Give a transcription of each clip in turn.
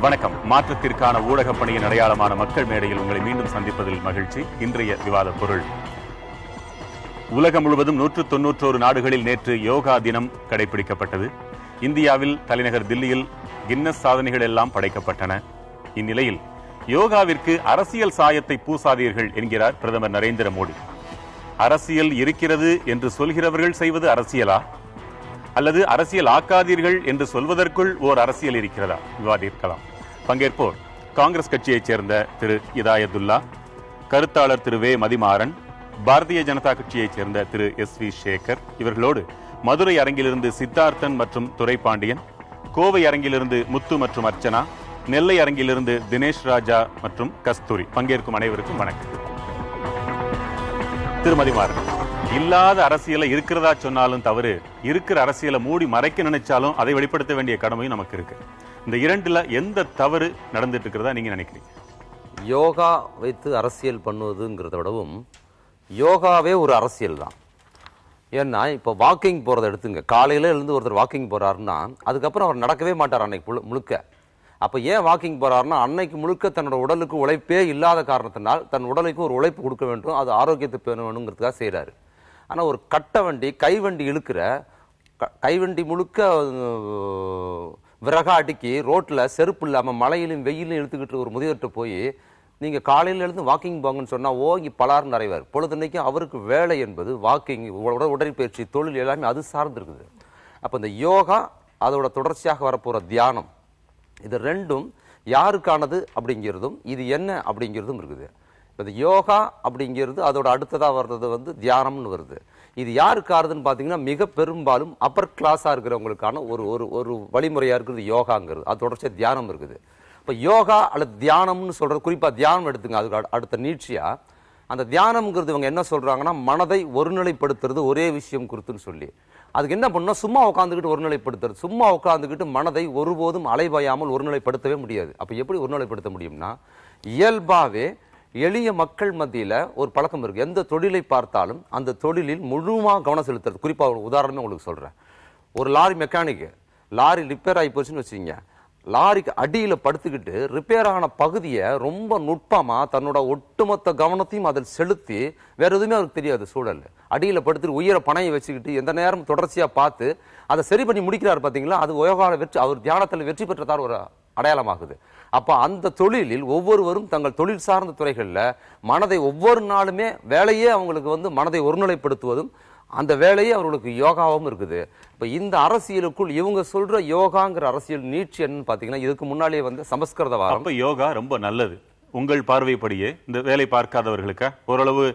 வணக்கம். மாற்றத்திற்கான ஊடக பணியின் அடையாளமான மக்கள் மேடையில் உங்களை மீண்டும் சந்திப்பதில் மகிழ்ச்சி. இன்றைய விவாத பொருள்: உலகம் முழுவதும் 191 நாடுகளில் நேற்று யோகா தினம் கடைபிடிக்கப்பட்டது. இந்தியாவில் தலைநகர் தில்லியில் கின்னஸ் சாதனைகள் எல்லாம் படைக்கப்பட்டன. இந்நிலையில் யோகாவிற்கு அரசியல் சாயத்தை பூசாதீர்கள் என்கிறார் பிரதமர் நரேந்திர மோடி. அரசியல் இருக்கிறது என்று சொல்கிறவர்கள் செய்வது அரசியலா, அல்லது அரசியல் ஆக்காதீர்கள் என்று சொல்வதற்குள் ஓர் அரசியல் இருக்கிறதா? விவாதிக்கலாம். பங்கேற்போர்: காங்கிரஸ் கட்சியைச் சேர்ந்த திரு இதாயத்துல்லா, கருத்தாளர் திரு வே மதிமாறன், பாரதிய ஜனதா கட்சியைச் சேர்ந்த திரு SV சேகர், இவர்களோடு மதுரை அரங்கிலிருந்து சித்தார்த்தன் மற்றும் துரைபாண்டியன், கோவை அரங்கிலிருந்து முத்து மற்றும் அர்ச்சனா, நெல்லை அரங்கிலிருந்து தினேஷ் ராஜா மற்றும் கஸ்தூரி. பங்கேற்கும் அனைவருக்கும் வணக்கம். திரு மதிமாறன், இல்லாத அரசியலை இருக்கிறதா சொன்னாலும் தவறு, இருக்கிற அரசியலை மூடி மறைக்க நினைச்சாலும் அதை வெளிப்படுத்த வேண்டிய கடமையும் நமக்கு இருக்கு. இந்த இரண்டுல எந்த தவறு நடந்துட்டு இருக்கிறதா நீங்க நினைக்கிறீங்க? யோகா வைத்து அரசியல் பண்ணுவதுங்கிறத விடவும் யோகாவே ஒரு அரசியல் தான். ஏன்னா இப்போ வாக்கிங் போகிறத எடுத்துங்க. காலையில் எழுந்து ஒருத்தர் வாக்கிங் போகிறாருன்னா அதுக்கப்புறம் அவர் நடக்கவே மாட்டார் அன்னைக்கு முழுக்க. அப்போ ஏன் வாக்கிங் போகிறாருன்னா அன்னைக்கு முழுக்க தன்னோட உடலுக்கு உழைப்பே இல்லாத காரணத்தினால் தன் உடலுக்கு ஒரு உழைப்பு கொடுக்க வேண்டும், அது ஆரோக்கியத்தை பேண வேணுங்கிறதுக்காக செய்கிறாரு. ஆனால் ஒரு கட்ட வண்டி, கைவண்டி இழுக்கிற கைவண்டி முழுக்க விறகா அடுக்கி ரோட்டில் செருப்பு இல்லாமல் மழையிலும் வெயிலும் இழுத்துக்கிட்டு ஒரு முதியவர்கிட்ட போய் நீங்கள் காலையில் எழுந்து வாக்கிங் போங்கன்னு சொன்னால் ஓங்கி பலார் நிறைவார். பொழுதுன்னைக்கும் அவருக்கு வேலை என்பது வாக்கிங், உடற்பயிற்சி, தொழில் எல்லாமே அது சார்ந்திருக்குது. அப்போ இந்த யோகா, அதோட தொடர்ச்சியாக வரப்போகிற தியானம், இது ரெண்டும் யாருக்கானது அப்படிங்கிறதும் இது என்ன அப்படிங்கிறதும் இருக்குது. இந்த யோகா அப்படிங்கிறது அதோட அடுத்ததாக வர்றது தியானம்னு வருது. இது யாருக்காருதுன்னு பார்த்தீங்கன்னா மிக பெரும்பாலும் அப்பர் கிளாஸாக இருக்கிறவங்களுக்கான ஒரு ஒரு ஒரு வழிமுறையாக இருக்கிறது யோகாங்கிறது. அது தொடர்ச்சியாக தியானம் இருக்குது. இப்போ யோகா அல்லது தியானம்னு சொல்கிறது, குறிப்பாக தியானம் எடுத்துங்க, அதுக்கு அடுத்த நீட்சியாக அந்த தியானம்ங்கிறது இவங்க என்ன சொல்கிறாங்கன்னா மனதை ஒருநிலைப்படுத்துறது ஒரே விஷயம் குறித்துன்னு சொல்லி அதுக்கு என்ன பண்ணணும், சும்மா உட்காந்துக்கிட்டு ஒருநிலைப்படுத்துறது. சும்மா உட்காந்துக்கிட்டு மனதை ஒருபோதும் அலைபாயாமல் ஒருநிலைப்படுத்தவே முடியாது. அப்போ எப்படி ஒருநிலைப்படுத்த முடியும்னா, இயல்பாகவே எளிய மக்கள் மத்தியில் ஒரு பழக்கம் இருக்குது. எந்த தொழிலை பார்த்தாலும் அந்த தொழிலில் முழுமாக கவனம் செலுத்துறது. குறிப்பாக ஒரு உதாரணமே உங்களுக்கு சொல்கிறேன். ஒரு லாரி மெக்கானிக்கு லாரி ரிப்பேர் ஆகி போச்சுன்னு வச்சுக்கிங்க, லாரிக்கு அடியில் படுத்துக்கிட்டு ரிப்பேர் ஆன பகுதியை ரொம்ப நுட்பமாக தன்னோட ஒட்டுமொத்த கவனத்தையும் அதில் செலுத்தி வேற எதுவுமே அவருக்கு தெரியாது. சூழல் அடியில் படுத்துட்டு உயிரை பணையை வச்சுக்கிட்டு எந்த நேரம் தொடர்ச்சியாக பார்த்து அதை சரி பண்ணி முடிக்கிறார். பார்த்தீங்களா, அது யோகாவில் வெற்றி, அவர் தியானத்தில் வெற்றி பெற்றதார் ஒரு அடையாளமாகுது. அப்போ அந்த தொழிலில் ஒவ்வொருவரும் தங்கள் தொழில் சார்ந்த துறைகளில் மனதை ஒவ்வொரு நாளுமே வேலையே அவங்களுக்கு மனதை ஒருநிலைப்படுத்துவதும் அந்த வேலையே அவர்களுக்கு யோகாவும் இருக்குது. இப்போ இந்த அரசியலுக்குள் இவங்க சொல்ற யோகாங்கிற அரசியல் நீட்சி என்னன்னு பார்த்தீங்கன்னா, இதுக்கு முன்னாலே சமஸ்கிருத வாரம். அப்போ யோகா ரொம்ப நல்லது உங்கள் பார்வைப்படியே. இந்த வேலை பார்க்காதவர்களுக்கு ஓரளவு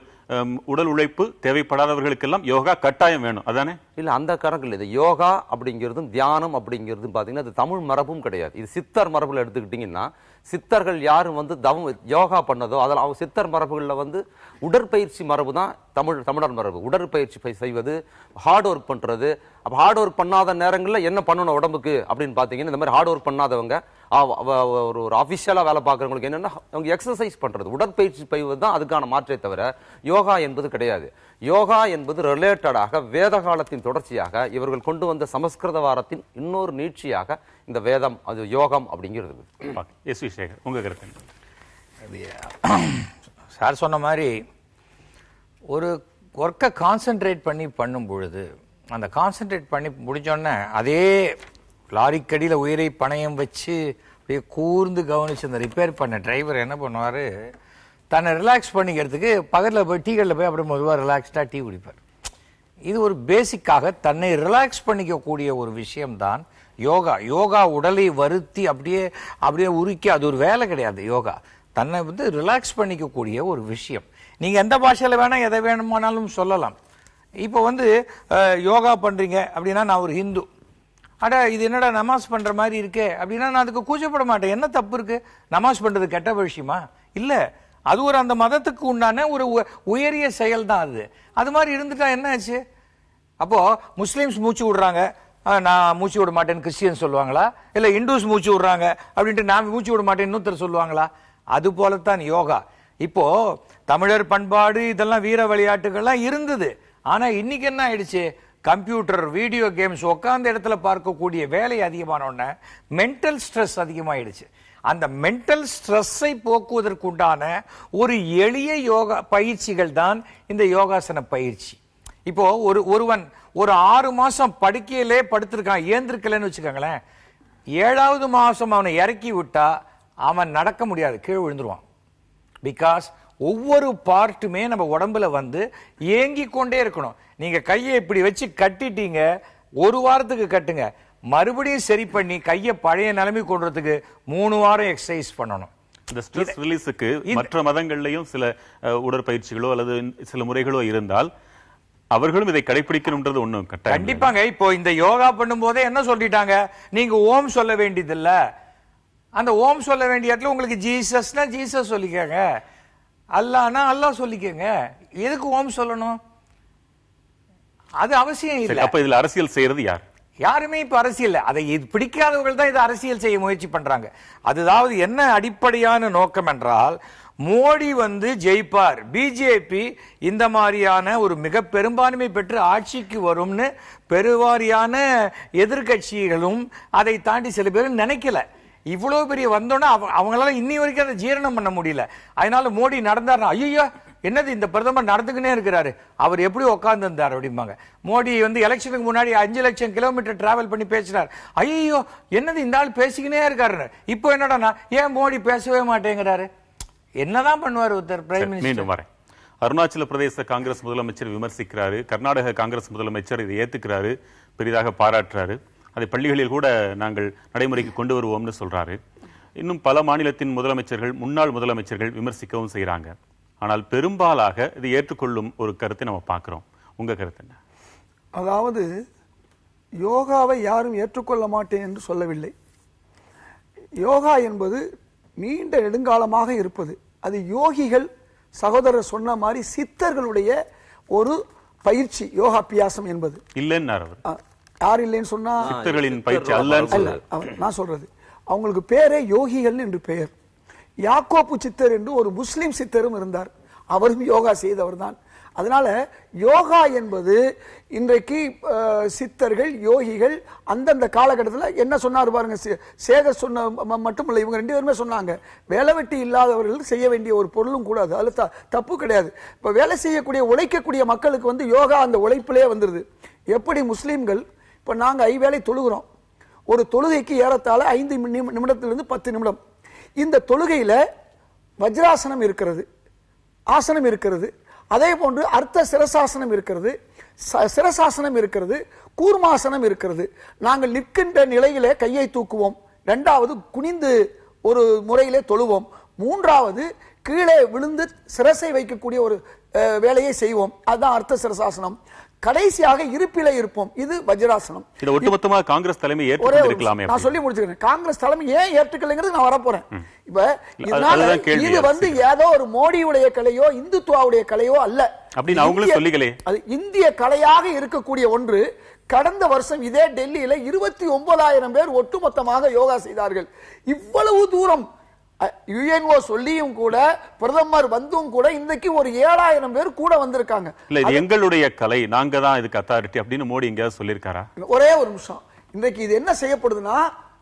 உடல் உழைப்பு தேவைப்படாதவர்களுக்கெல்லாம் யோகா கட்டாயம் வேணும், அதானே? இல்லை, அந்த கணக்கில் இது யோகா அப்படிங்கிறதும் தியானம் அப்படிங்கிறதும் பார்த்தீங்கன்னா அது தமிழ் மரபும் கிடையாது. இது சித்தர் மரபுல எடுத்துக்கிட்டிங்கன்னா, சித்தர்கள் யாரும் தவம் யோகா பண்ணதோ அதில் அவங்க சித்தர் மரபுகளில் உடற்பயிற்சி மரபு தான் தமிழர் மரபு. உடற்பயிற்சி செய்வது, ஹார்ட் ஒர்க் பண்ணுறது. அப்போ ஹார்ட் ஒர்க் பண்ணாத நேரங்களில் என்ன பண்ணணும் உடம்புக்கு அப்படின்னு பார்த்தீங்கன்னா, இந்த மாதிரி ஹார்ட் ஒர்க் பண்ணாதவங்க ஒரு ஆஃபிஷியலாக வேலை பார்க்குறவங்களுக்கு என்னென்னா அவங்க எக்ஸசைஸ் பண்ணுறது, உடற்பயிற்சி செய்வது தான் அதுக்கான மாற்றே தவிர யோகா என்பது கிடையாது. யோகா என்பது ரிலேட்டடாக வேத காலத்தின் தொடர்ச்சியாக இவர்கள் கொண்டு வந்த சமஸ்கிருத வாரத்தின் இன்னொரு நீட்சியாக இந்த வேதம், அது யோகம் அப்படிங்கிறது. SV சேகர், உங்க கருத்து? சார் சொன்ன மாதிரி ஒரு ஒர்க்கை கான்சென்ட்ரேட் பண்ணி பண்ணும் பொழுது அந்த கான்சென்ட்ரேட் பண்ணி முடிஞ்சோடனே அதே லாரிக்கடியில் உயிரை பணயம் வச்சு அப்படியே கூர்ந்து கவனிச்சு அந்த ரிப்பேர் பண்ண டிரைவர் என்ன பண்ணுவார், தன்னை ரிலாக்ஸ் பண்ணிக்கிறதுக்கு பக்கத்தில் போய் டீக்கடையில் போய் அப்படியே மெதுவாக ரிலாக்ஸ்டாக டீ குடிப்பார். இது ஒரு பேசிக்காக தன்னை ரிலாக்ஸ் பண்ணிக்கக்கூடிய ஒரு விஷயம்தான் யோகா. யோகா உடலை வருத்தி அப்படியே அப்படியே உருக்கி அது ஒரு வேலை கிடையாது. யோகா தன்னை ரிலாக்ஸ் பண்ணிக்கக்கூடிய ஒரு விஷயம். நீங்கள் எந்த பாஷையில் வேணால் எதை வேணுமானாலும் சொல்லலாம். இப்போ யோகா பண்ணுறீங்க அப்படின்னா, நான் ஒரு ஹிந்து, அடா இது என்னடா நமாஸ் பண்ணுற மாதிரி இருக்கே அப்படின்னா நான் அதுக்கு கூச்சப்பட மாட்டேன். என்ன தப்பு இருக்கு? நமாஸ் பண்ணுறது கெட்ட விஷயமா? இல்லை, அது ஒரு அந்த மதத்துக்கு உண்டான ஒரு உயரிய செயல் தான் அது. அது மாதிரி இருந்துட்டா என்ன ஆச்சு? அப்போ முஸ்லீம்ஸ் மூச்சு விடுறாங்க, நான் மூச்சு விட மாட்டேன்னு கிறிஸ்டியன் சொல்லுவாங்களா? இல்லை இந்துஸ் மூச்சு விடுறாங்க அப்படின்ட்டு நான் மூச்சு விட மாட்டேன்னு இன்னொருத்தர் சொல்லுவாங்களா? அது போலத்தான் யோகா. இப்போ தமிழர் பண்பாடு இதெல்லாம் வீர விளையாட்டுகள்லாம் இருந்தது. ஆனா இன்னைக்கு என்ன ஆயிடுச்சு, கம்ப்யூட்டர், வீடியோ கேம்ஸ், உட்கார்ந்த இடத்துல பார்க்கக்கூடிய வேலை அதிகமான உடனே மென்டல் ஸ்ட்ரெஸ் அதிகமாயிடுச்சு. அந்த மென்டல் ஸ்ட்ரெஸ்ஸை போக்குவதற்குண்டான ஒரு எளிய யோகா பயிற்சிகள் தான் இந்த யோகாசன பயிற்சி. இப்போ ஒருவன் ஒரு 6 மாசம் படுக்கையிலே படுத்திருக்கான், ஏந்திருக்கலன்னு வச்சுக்கோங்களேன், 7வது மாசம் அவனை இறக்கி விட்டா அவன் நடக்க முடியாது, கீழே விழுந்துருவான். பிகாஸ் ஒவ்வொரு பார்ட்டுமே நம்ம உடம்புல வந்து ஏங்கி கொண்டே இருக்கணும். நீங்க கையை இப்படி வச்சு கட்டிட்டீங்க, 1 வாரத்துக்கு கட்டுங்க, மறுபடியும் சரி பண்ணி கையை பழைய நிலைமை கொண்டுறதுக்கு 3 வாரம் எக்ஸசைஸ் பண்ணணும். இந்த ஸ்ட்ரெஸ் ரிலீஸுக்கு மற்ற மதங்கள்லயும் சில உடற்பயிற்சிகளோ அல்லது சில முறைகளோ இருந்தால் அவர்களும் இதை கடைபிடிக்கணும்ன்றது ஒண்ணும் கட்டாயம். கண்டிப்பாங்க. இப்போ இந்த யோகா பண்ணும் போதே என்ன சொல்லிட்டாங்க, நீங்க ஓம் சொல்ல வேண்டியது இல்ல. அந்த ஓம் சொல்ல வேண்டிய இடத்துல உங்களுக்கு ஜீசஸ்னா ஜீசஸ் சொல்லிக்கங்க, அல்லாஹ்னா அல்லாஹ் சொல்லிக்கங்க. எதுக்கு ஓம் சொல்லணும்? அது அவசியம் இல்லை. அப்ப இதுல அரசியல் செய்யறது யார்? யாருமே இப்ப அரசியல், அதை பிடிக்காதவர்கள் தான் இதை அரசியல் செய்ய முயற்சி பண்றாங்க. அதுதாவது என்ன அடிப்படையான நோக்கம் என்றால், மோடி வந்து ஜெயிப்பார், பிஜேபி இந்த மாதிரியான ஒரு மிக பெரும்பான்மை பெற்று ஆட்சிக்கு வரும்னு பெருவாரியான எதிர்கட்சிகளும் அதை தாண்டி சில பேரும் நினைக்கல. இவ்வளவு பெரிய வந்தோன்னா அவங்களால இன்னி வரைக்கும் அதை ஜீரணம் பண்ண முடியல. அதனால மோடி நடந்தார், ஐயோ என்னது இந்த பிரதமர் நடந்துக்கினே இருக்கிறாரு, அவர் எப்படி உட்கார்ந்து இருந்தார் அப்படிம்பாங்க. மோடி வந்து எலெக்ஷனுக்கு முன்னாடி 5 லட்சம் கிலோமீட்டர் டிராவல் பண்ணி பேசினார், ஐயோ என்னது இந்த ஆள் பேசிக்கினே இருக்காரு. இப்போ என்னடா ஏன் மோடி பேசவே மாட்டேங்கிறாரு? என்னதான் பண்ணுவார் ஒருத்தர் பிரைம் மினிஸ்டர்? மீண்டும் வரேன். அருணாச்சல பிரதேச காங்கிரஸ் முதலமைச்சர் விமர்சிக்கிறாரு, கர்நாடக காங்கிரஸ் முதலமைச்சர் இதை ஏத்துக்கிறாரு, பெரிதாக பாராட்டுறாரு, அதை பள்ளிகளில் கூட நாங்கள் நடைமுறைக்கு கொண்டு வருவோம்னு சொல்றாரு. இன்னும் பல மாநிலத்தின் முதலமைச்சர்கள், முன்னாள் முதலமைச்சர்கள் விமர்சிக்கவும் செய்யறாங்க. ஆனால் பெரும்பாலாக இது ஏற்றுக்கொள்ளும் ஒரு கருத்தை நம்ம பார்க்கிறோம். உங்க கருத்து என்ன? அதாவது யோகாவை யாரும் ஏற்றுக்கொள்ள மாட்டேன் என்று சொல்லவில்லை. யோகா என்பது நீண்ட நெடுங்காலமாக இருப்பது. அது யோகிகள் சகோதரர் சொன்ன மாதிரி சித்தர்களுடைய ஒரு பயிற்சி யோகாபியாசம் என்பது. இல்லைன்னார் அவர். யார் இல்லைன்னு சொன்னா சித்தர்களின் பயிற்சி அல்ல. நான் சொல்றது அவங்களுக்கு பேரே யோகிகள் என்று பெயர். யாக்கோப்பு சித்தர் என்று ஒரு முஸ்லிம் சித்தரும் இருந்தார், அவரும் யோகா செய்தவர் தான். அதனால யோகா என்பது இன்றைக்கு சித்தர்கள் யோகிகள் அந்தந்த காலகட்டத்தில் என்ன சொன்னார் பாருங்க. சேகர் சொன்ன மட்டுமில்லை, இவங்க 2 பேருமே சொன்னாங்க, வேலை வெட்டி இல்லாதவர்கள் செய்ய வேண்டிய ஒரு பொருளும் கூடாது, அதுல தப்பு கிடையாது. இப்ப வேலை செய்யக்கூடிய உழைக்கக்கூடிய மக்களுக்கு வந்து யோகா அந்த உழைப்பிலே வந்துருது. எப்படி முஸ்லீம்கள் இப்ப நாங்க 5 வேளை தொழுகிறோம், ஒரு தொழுகைக்கு ஏறத்தாழ 5 நிமிடத்திலிருந்து 10 நிமிடம். இந்த தொழுகையில வஜ்ராசனம் இருக்கிறது, ஆசனம் இருக்கிறது, அதே போன்று அர்த்த சிரசாசனம் இருக்கிறது, சிரசாசனம் இருக்கிறது, கூர்மாசனம் இருக்கிறது. நாங்கள் நிற்கின்ற நிலையிலே கையை தூக்குவோம், 2வது குனிந்து ஒரு முறையிலே தொழுவோம், 3வது கீழே விழுந்து சிரசை வைக்கக்கூடிய ஒரு வேலையை செய்வோம், அதுதான் அர்த்த சிரசாசனம். கடைசியாக இருப்பிலே இருப்போம், இது வஜ்ராசனம். இது ஒட்டுமொத்தமாக காங்கிரஸ் தலைமை ஏற்றுக்கொண்டிருக்கலாமே. நான் சொல்லி முடிச்சுக்கிறேன், காங்கிரஸ் தலைமை ஏன் ஏற்றுக்கலைங்கிறது நான் வரப்போறேன். இப்ப இது வந்து ஏதோ ஒரு மோடியுடைய கலையோ இந்துத்துவாவுடைய கலையோ அல்ல, அப்படின்னு அவங்களும் சொல்லிக்கலே. அது இந்திய கலையாக இருக்கக்கூடிய ஒன்று. கடந்த வருஷம் இதே டெல்லியில 29,000 பேர் ஒட்டுமொத்தமாக யோகா செய்தார்கள். இவ்வளவு தூரம் யுஎன்ஓ சொல்லியும் கூட பிரதமர் வந்தும் கூட இன்றைக்கு ஒரு 7,000 பேர் கூட வந்திருக்காங்க. இல்ல இது எங்களுடைய கலை, நாங்க தான் இதுக்கு அத்தாரிட்டி அப்படின்னு மோடி எங்கேயாவது சொல்லியிருக்காரா? ஒரே ஒரு நிமிஷம். இன்றைக்கு இது என்ன செய்யப்படுதுன்னா,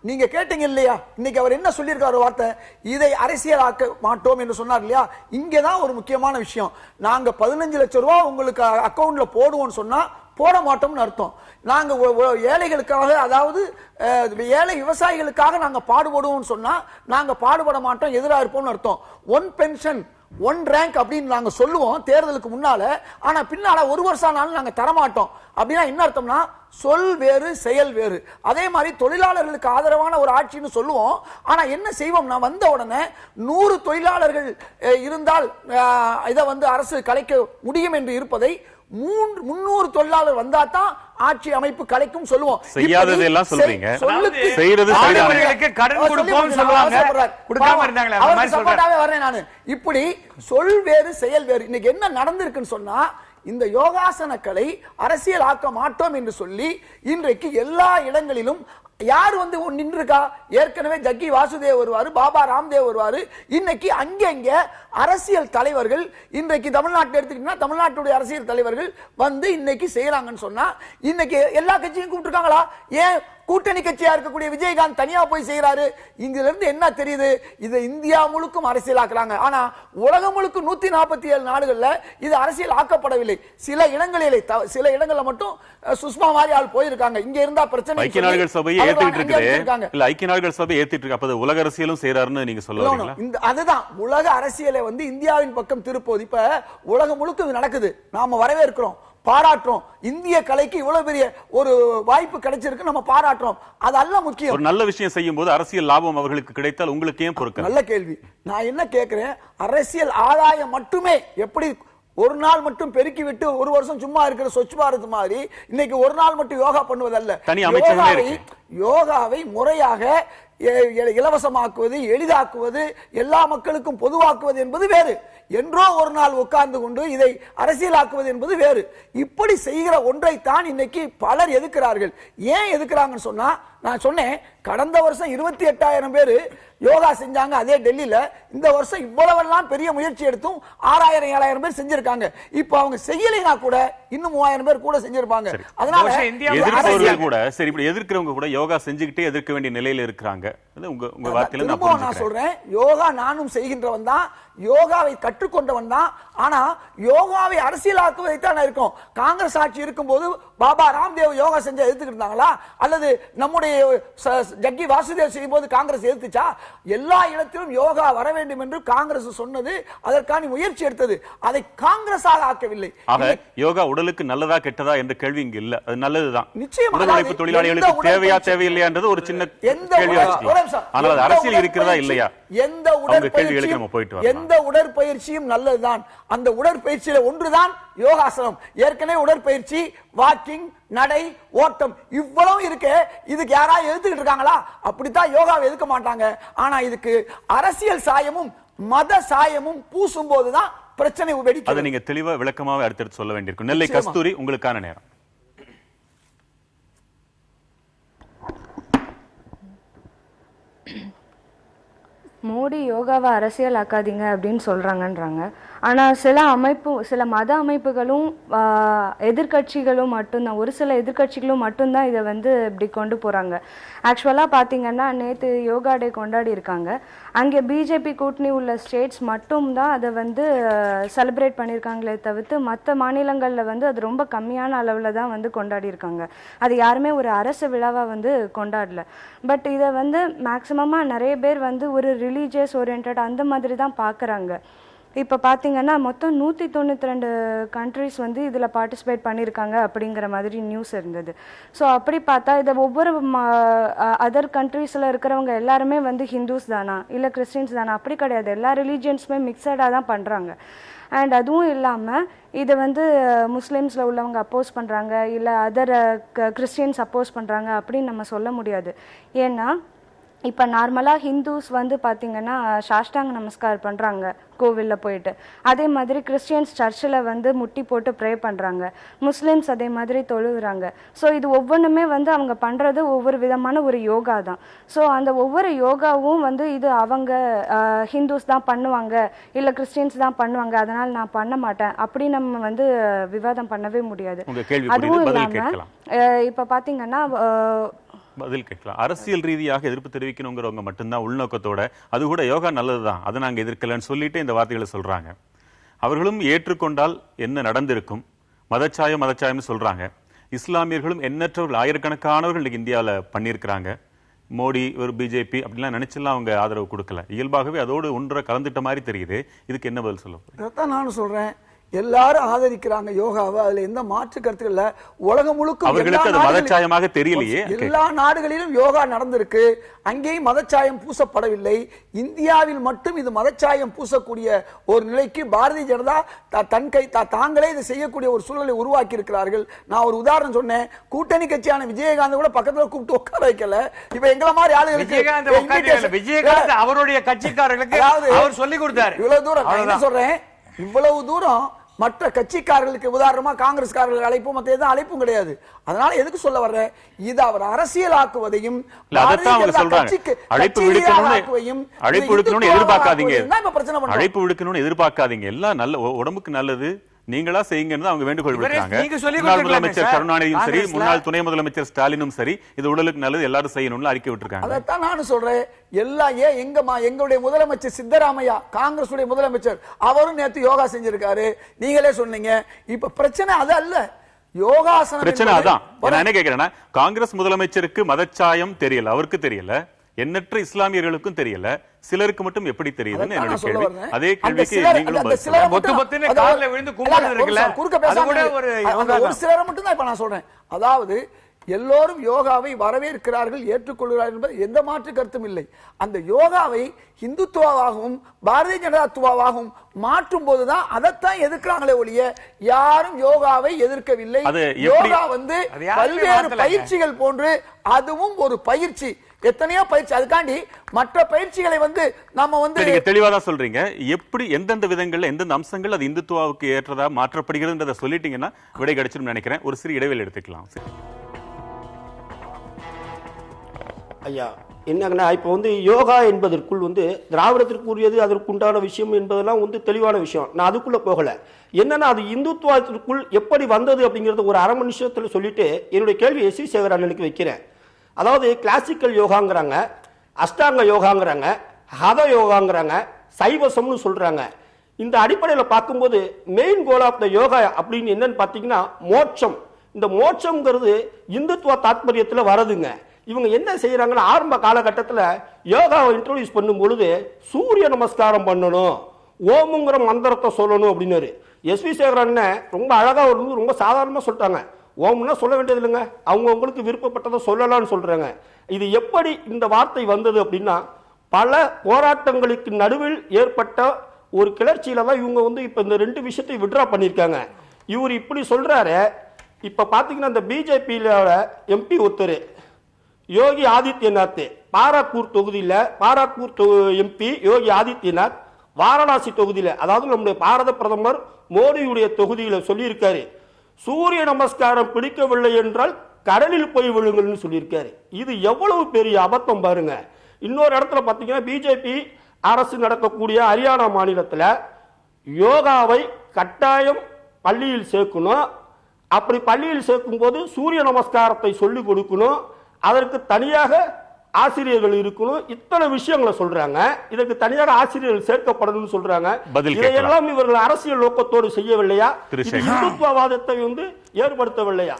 நீங்க கேட்டீங்க இல்லையா, இன்னைக்கு அவர் என்ன சொல்லியிருக்காரு வார்த்தை, இதை அரசியலாக்க மாட்டோம் என்று சொன்னார் இல்லையா. இங்கதான் ஒரு முக்கியமான விஷயம். நாங்க 15 லட்சம் ரூபாய் உங்களுக்கு அக்கவுண்ட்ல போடுவோம்னு சொன்னா போட மாட்டோம்னு அர்த்தம். நாங்க ஏழைகளுக்காக, அதாவது ஏழை விவசாயிகளுக்காக நாங்க பாடுபடுவோம் சொன்னா நாங்க பாடுபட மாட்டோம், எதிராக இருப்போம்னு அர்த்தம். 1 பென்ஷன் 1 ரேங்க் அப்படின்னு நாங்க சொல்லுவோம் தேர்தலுக்கு முன்னால, ஆனா பின்னால 1 வருஷம் ஆனாலும் நாங்க தரமாட்டோம். அப்படின்னா என்ன அர்த்தம்னா, சொல் வேறு செயல் வேறு. அதே மாதிரி தொழிலாளர்களுக்கு ஆதரவான ஒரு ஆட்சின்னு சொல்லுவோம், ஆனா என்ன செய்வோம், நான் வந்த உடனே 100 தொழிலாளர்கள் இருந்தால் இதை வந்து அரசு கலைக்க முடியும் என்று இருப்பதை 300 தொழிலாளர் வந்தா தான் ஆட்சி அமைப்பு கலைக்கும் சொல்லுவோம். செய்யாததெல்லாம் சொல்றீங்க, செய்யறது கடன் கொடுப்போம் சொல்லுவாங்க, கொடுக்காம இருந்தாங்களே, அந்த மாதிரி சப்போர்ட்டாவே வரேன் நான். இப்படி சொல் வேறு செயல் வேறு. இன்னைக்கு என்ன நடந்திருக்குன்னு சொன்னா, இந்த யோகாசன கலை அரசியல் ஆக்க மாட்டோம் என்று சொல்லி இன்றைக்கு எல்லா இடங்களிலும் யார் வந்து நின்று இருக்கா? ஏற்கனவே ஜக்கி வாசுதேவ் வருவாரு, பாபா ராம்தேவ் வருவாரு. இன்னைக்கு அங்கங்க அரசியல் தலைவர்கள், இன்றைக்கு தமிழ்நாட்டில் எடுத்துக்கிட்டீங்கன்னா தமிழ்நாட்டுடைய அரசியல் தலைவர்கள் வந்து இன்னைக்கு செய்யறாங்கன்னு சொன்னா, இன்னைக்கு எல்லா கட்சியும் கூப்பிட்டுருக்காங்களா? ஏன் கூட்டணி கட்சியா இருக்கக்கூடிய விஜயகாந்த் தனியா போய் செய்யறாரு? இதுல இருந்து என்ன தெரியுது? இது இந்தியா முழுக்கும் அரசியலாக்குறாங்க. ஆனா உலகம் முழுக்க 147 நாடுகள்ல இது அரசியல் ஆக்கப்படவில்லை. சில இடங்கள்ல மட்டும் சுஷ்மா மாதிரி ஆள் போயிருக்காங்க. இங்க இருந்தா பிரச்சனை. ஐக்கிய நாடுகள் சபை ஏத்திட்டு இருக்குது. இல்ல, ஐக்கிய நாடுகள் சபை ஏத்திட்டு இருக்கு. அப்ப உலக அரசியலும் செய்யறாருன்னு நீங்க சொல்லுவீங்களா? அதுதான் உலக அரசியலை வந்து இந்தியாவின் பக்கம் திருப்போது. இப்ப உலகம் முழுக்க இது நடக்குது. நாம வரவேற்கிறோம், பாராட்டுறோம். இந்திய கலைக்கு இவ்வளவு பெரிய ஒரு வாய்ப்பு கிடைச்சிருக்கு, நம்ம பாராட்டுறோம். அதல்ல முக்கியம். ஒரு நல்ல விஷயம் செய்யும் போது அரசியல் லாபம் அவர்களுக்கு கிடைத்தால் உங்களுக்கு ஏன் பொறுக்க? நல்ல கேள்வி. நான் என்ன கேட்கிறேன், அரசியல் ஆதாயம் மட்டுமே எப்படி ஒரு நாள் மட்டும் பெருக்கி விட்டு ஒரு வருஷம் சும்மா இருக்கிற ஸ்வச் பாரத் மாதிரி இன்னைக்கு ஒரு நாள் மட்டும் யோகா பண்ணுவதல்ல. யோகாவை முறையாக இலவசமாக்குவது, எளிதாக்குவது, எல்லா மக்களுக்கும் பொதுவாக்குவது என்பது வேறு. என்றோ ஒரு நாள் உட்கார்ந்து கொண்டு இதை அரசியலாக்குவது என்பது வேறு. இப்படி செய்கிற ஒன்றைத்தான் இன்னைக்கு பலர் எதிர்க்கிறார்கள். ஏன் எதிர்க்கிறாங்கன்னு சொன்னா, நான் சொன்னேன் கடந்த வருஷம் 28,000 பேர் யோகா செஞ்சாங்க அதே டெல்லியில. இந்த வருஷம் இவ்வளவெல்லாம் பெரிய முயற்சி எடுத்தும் 6,000-7,000 பேர் செஞ்சிருக்காங்க. இப்ப அவங்க செய்யலைனா கூட இன்னும் 3,000 பேர் கூட செஞ்சிருப்பாங்க. அதனால எதிர்க்கிறவங்க கூட சரி, இப்படி எதிர்க்கிறவங்க கூட யோகா செஞ்சுக்கிட்டே எதிர்க்க வேண்டிய நிலையில இருக்கிறாங்க. உங்க வார்த்தையில நான் சொல்றேன், யோகா நானும் செய்கின்றவன் தான், யோகாவை கற்றுக்கொண்டவன் தான். ஆனா யோகாவை அரசியலாக்குவதை தான் இருக்கும். காங்கிரஸ் ஆட்சி இருக்கும்போது பாபா ராம்தேவ் யோகா செஞ்சா எதிர்த்துக்கிட்டு இருந்தாங்களா? அல்லது நம்முடைய ஜக்கி வாசுதேவ் செய்யும் போது காங்கிரஸ் எதிர்த்துச்சா? எல்லா இடத்திலும் யோகா வர வேண்டும் என்று காங்கிரஸ் சொன்னது, அதற்கான முயற்சி எடுத்தது. அதை காங்கிரஸாக ஆக்கவில்லை. யோகா உடலுக்கு நல்லதா கெட்டதா என்ற கேள்வி இங்க இல்ல. அது நல்லதுதான். நிச்சயமா உடல் உழைப்பு தொழிலாளிகளுக்கு தேவையா தேவையில்லையான்றது ஒரு சின்ன கேள்வி. ஆனால் அது அரசியல் இருக்கிறதா இல்லையா? எந்த உடற்பயிற்சியும் நல்லதுதான். அந்த உடற்பயிற்சியில ஒன்றுதான் யோகாசனம். ஏற்கனவே உடற்பயிற்சி, வாக்கிங், நடை, ஓட்டம் இவ்வளவு இருக்கு. இதுக்கு யாராவது எதிர்த்துக்கிட்டு இருக்காங்களா? அப்படித்தான் யோகாவை எதிர்க்க மாட்டாங்க. ஆனா இதுக்கு அரசியல் சாயமும் மத சாயமும் பூசும் போதுதான் பிரச்சனை வெடிக்கும். அதை நீங்க தெளிவா விளக்கமாவே அடுத்தடுத்து சொல்ல வேண்டியிருக்கும். நெல்லை கஸ்தூரி, உங்களுக்கான நேரம். மோடி யோகாவை அரசியல் ஆக்காதீங்க அப்படின்னு சொல்றாங்கன்றாங்க. ஆனா சில மத அமைப்புகளும் எதிர்கட்சிகளும் மட்டும்தான், ஒரு சில எதிர்கட்சிகளும் மட்டும்தான் இதை வந்து இப்படி கொண்டு போறாங்க. ஆக்சுவலா பாத்தீங்கன்னா நேற்று யோகா டே கொண்டாடி இருக்காங்க. அங்கே பிஜேபி கூட்டணி உள்ள ஸ்டேட்ஸ் மட்டும்தான் அதை வந்து செலிப்ரேட் பண்ணியிருக்காங்களே தவிர்த்து மற்ற மாநிலங்களில் வந்து அது ரொம்ப கம்மியான அளவில் தான் வந்து கொண்டாடி இருக்காங்க. அது யாருமே ஒரு அரசு விழாவாக வந்து கொண்டாடல. பட் இதை வந்து மேக்சிமமாக நிறைய பேர் வந்து ஒரு ரிலீஜியஸ் ஓரியன்ட் அந்த மாதிரி தான் பார்க்குறாங்க. இப்போ பார்த்தீங்கன்னா மொத்தம் 192 கண்ட்ரிஸ் வந்து இதில் பார்ட்டிசிபேட் பண்ணியிருக்காங்க அப்படிங்கிற மாதிரி நியூஸ் இருந்தது. ஸோ அப்படி பார்த்தா இதை ஒவ்வொரு அதர் கண்ட்ரீஸில் இருக்கிறவங்க எல்லாருமே வந்து ஹிந்துஸ் தானா இல்லை கிறிஸ்டின்ஸ் தானா? அப்படி கிடையாது. எல்லா ரிலீஜியன்ஸுமே மிக்சடாக தான் பண்ணுறாங்க. அண்ட் அதுவும் இல்லாமல் இதை வந்து முஸ்லீம்ஸில் உள்ளவங்க அப்போஸ் பண்ணுறாங்க இல்லை அதர் கிறிஸ்டியன்ஸ் அப்போஸ் பண்ணுறாங்க அப்படின்னு நம்ம சொல்ல முடியாது. ஏன்னா இப்போ நார்மலாக ஹிந்துஸ் வந்து பார்த்திங்கன்னா சாஷ்டாங்க நமஸ்கார் பண்ணுறாங்க கோவிலில் போயிட்டு. அதே மாதிரி கிறிஸ்டியன்ஸ் சர்ச்சில் வந்து முட்டி போட்டு ப்ரே பண்ணுறாங்க. முஸ்லீம்ஸ் அதே மாதிரி தொழுகிறாங்க. ஸோ இது ஒவ்வொன்றுமே வந்து அவங்க பண்ணுறது ஒவ்வொரு விதமான ஒரு யோகா தான். ஸோ அந்த ஒவ்வொரு யோகாவும் வந்து இது அவங்க ஹிந்துஸ் தான் பண்ணுவாங்க இல்லை கிறிஸ்டியன்ஸ் தான் பண்ணுவாங்க அதனால் நான் பண்ண மாட்டேன் அப்படி நம்ம வந்து விவாதம் பண்ணவே முடியாது. அதுவும் இல்லாமல் இப்போ பார்த்தீங்கன்னா பதில் கேட்கலாம். அரசியல் ரீதியாக எதிர்ப்பு தெரிவிக்கணுங்கிறவங்க மட்டும்தான் உள்நோக்கத்தோட அது கூட யோகா நல்லதுதான், அதை நாங்க எதிர்க்கலன்னு சொல்லிட்டு இந்த வார்த்தைகளை சொல்றாங்க. அவர்களும் ஏற்றுக்கொண்டால் என்ன நடந்திருக்கும்? மதச்சாயம்னு சொல்றாங்க. இஸ்லாமியர்களும் எண்ணற்றவர்கள் ஆயிரக்கணக்கானவர்கள் இன்னைக்கு இந்தியாவில் பண்ணியிருக்கிறாங்க. மோடி ஒரு பிஜேபி அப்படிலாம் நினைச்செல்லாம் அவங்க ஆதரவு கொடுக்கல. இயல்பாகவே அதோடு ஒன்றை கலந்துட்ட மாதிரி தெரியுது. இதுக்கு என்ன பதில் சொல்ல? நானும் சொல்றேன், எல்லாரும் ஆதரிக்கிறாங்க யோகாவை. அதுல எந்த மாற்று கருத்து இல்ல. உலகம் முழுக்க மதச்சாயமாக தெரியலையே. எல்லா நாடுகளிலும் யோகா நடந்திருக்கு. அங்கேயும் மதச்சாயம் பூசப்படவில்லை. இந்தியாவில் மட்டும் இது மதச்சாயம் பூசக்கூடிய ஒரு நிலைக்கு பாரதிய ஜனதா தாங்களே இதை செய்யக்கூடிய ஒரு சூழலை உருவாக்கி இருக்கிறார்கள். நான் ஒரு உதாரணம் சொன்னேன். கூட்டணி கட்சியான விஜயகாந்த் கூட பக்கத்துல கூப்பிட்டு உட்கார வைக்கல. இப்ப எங்களை மாதிரி ஆளுகளுக்கு விஜயகாந்த் அவருடைய கட்சிக்காரர்களுக்கு அவர் சொல்லி கொடுத்தாரு. இவ்வளவு தூரம் சொல்றேன், இவ்வளவு தூரம் மற்ற கட்சிக்காரர்களுக்கு உதாரணமா காங்கிரஸ்காரர்களுக்கு அழைப்பும் மற்ற எதுவும் அழைப்பும் கிடையாது. அதனால எதுக்கு சொல்ல வர்றேன், இது அவர் அரசியலாக்குவதையும் அழைப்பு விடுக்கணும்னு எதிர்பார்க்காதீங்க. எல்லாம் நல்ல உடம்புக்கு நல்லது, நீங்களா செய்யுங்கன்னு அவங்க வேண்டுகோள் விடுறாங்க. முன்னாள் முதலமைச்சர் கருணாநிதியும் சரி, முன்னாள் துணை முதலமைச்சர் ஸ்டாலினும் சரி, இது உடலுக்கு நல்லது, எல்லாரும் செய்யணும்னு அறிக்கை விட்டுருக்காங்க. அதைத்தான் நானும் சொல்றேன். எல்லாம் எங்களுடைய முதலமைச்சர் சித்தராமையா, காங்கிரஸ் முதலமைச்சர், அவரும் நேற்று யோகா செஞ்சிருக்காரு. நீங்களே சொன்னீங்க. இப்ப பிரச்சனை அது அல்ல, யோகாசனம் பிரச்சனை அதான். நான் என்ன கேக்குறேன்னா, காங்கிரஸ் முதலமைச்சருக்கு மதச்சாயம் தெரியல, அவருக்கு தெரியல, எண்ணற்ற இஸ்லாமியர்களுக்கும் தெரியல, சிலருக்கு மட்டும் எப்படி தெரியுதுன்னு என்னோட கேள்வி. அதே கேள்விக்கு நீங்களும் ஒரு சிலரை மட்டும் தான் இப்ப நான் சொல்றேன். அதாவது எல்லோரும் யோகாவை வரவேற்கிறார்கள், ஏற்றுக்கொள்கிறார்கள் என்பது எந்த மாற்று கருத்தும் இல்லை. அந்த யோகாவை இந்துத்துவாகவும் பாரதிய ஜனதாத்துவாகவும் மாற்றும் போதுதான் அதைத்தான் எதிர்க்கிறாங்களே ஒழிய யாரும் யோகாவை எதிர்க்கவில்லை. யோகா பல்வேறு பயிற்சிகள் போன்று அதுவும் ஒரு பயிற்சி, எத்தனையோ பயிற்சி. அதுக்காண்டி மற்ற பயிற்சிகளை நம்ம தெளிவா தான் சொல்றீங்க. எப்படி எந்தெந்த விதங்கள்ல எந்தெந்த அம்சங்கள் அது இந்துத்துவாவுக்கு ஏற்றதா மாற்றப்படுகிறதுன்றதை சொல்லிட்டீங்கன்னா விடை கிடைச்சிடும் நினைக்கிறேன். ஒரு சிறு இடைவெளி எடுத்துக்கலாம். ஐயா என்னங்கன்னா, இப்போ யோகா என்பதற்குள் திராவிடத்திற்குரியது, அதற்குண்டான விஷயம் என்பதெல்லாம் தெளிவான விஷயம். நான் அதுக்குள்ள போகல. என்னன்னா, அது இந்துத்துவத்திற்குள் எப்படி வந்தது அப்படிங்கறது ஒரு அரை மணி நிமிஷத்துல சொல்லிட்டு என்னுடைய கேள்வி எஸ் வி சேகர் அண்ணனுக்கு வைக்கிறேன். அதாவது கிளாசிக்கல் யோகாங்கிறாங்க, அஷ்டாங்க யோகாங்கிறாங்க, ஹத யோகாங்கிறாங்க, சைவசம்னு சொல்றாங்க. இந்த அடிப்படையில் பார்க்கும்போது main goal of the yoga அப்படின்னு என்னன்னு பார்த்தீங்கன்னா மோட்சம். இந்த மோட்சம்ங்கிறது இந்துத்துவ தாத்பரியத்தில் வருதுங்க. இவங்க என்ன செய்யறாங்கன்னா, ஆரம்ப காலகட்டத்தில் யோகாவை இன்ட்ரோடியூஸ் பண்ணும் பொழுது சூரிய நமஸ்காரம் பண்ணணும், ஓமுங்கிற மந்திரத்தை சொல்லணும் அப்படின்னாரு. எஸ் வி சேகர் அண்ணன் ரொம்ப அழகா ரொம்ப சாதாரணமாக சொல்லிட்டாங்க. ஓம்னா சொல்ல வேண்டியது இல்லைங்க, அவங்கவுங்களுக்கு விருப்பப்பட்டதை சொல்லலாம்னு சொல்றாங்க. இது எப்படி இந்த வார்த்தை வந்தது அப்படின்னா, பல போராட்டங்களுக்கு நடுவில் ஏற்பட்ட ஒரு கிளர்ச்சியில தான் இவங்க இப்ப இந்த ரெண்டு விஷயத்தை விட்ரா பண்ணியிருக்காங்க. இவர் இப்படி சொல்றாரு. இப்ப பாத்தீங்கன்னா, இந்த பிஜேபியில எம்பி ஒருத்தர் யோகி ஆதித்யநாத் பாராக்பூர் தொகுதியில, பாராக்பூர் எம்பி யோகி ஆதித்யநாத் வாரணாசி தொகுதியில, அதாவது நம்முடைய பாரத பிரதமர் மோடியுடைய தொகுதியில சொல்லியிருக்காரு, சூரிய நமஸ்காரம் பிடிக்கவில்லை என்றால் கடலில் போய் விழுங்கள்னு சொல்லியிருக்காரு. இது எவ்வளவு பெரிய அபத்தம் பாருங்க. இன்னொரு இடத்துல பாத்தீங்கன்னா, பிஜேபி அரசு நடக்கக்கூடிய ஹரியானா மாநிலத்தில் யோகாவை கட்டாயம் பள்ளியில் சேர்க்கணும். அப்படி பள்ளியில் சேர்க்கும் போது சூரிய நமஸ்காரத்தை சொல்லிக் கொடுக்கணும், அதற்கு தனியாக ஆசிரியர்கள் இருக்கணும். இத்தனை விஷயங்களை சொல்றாங்க. இதற்கு தனியாக ஆசிரியர்கள் சேர்க்கப்படணும்னு சொல்றாங்க. இதையெல்லாம் இவர்கள் அரசியல் நோக்கத்தோடு செய்யவில்லையா? இந்துத்துவவாதத்தை ஏற்படுத்தவில்லையா?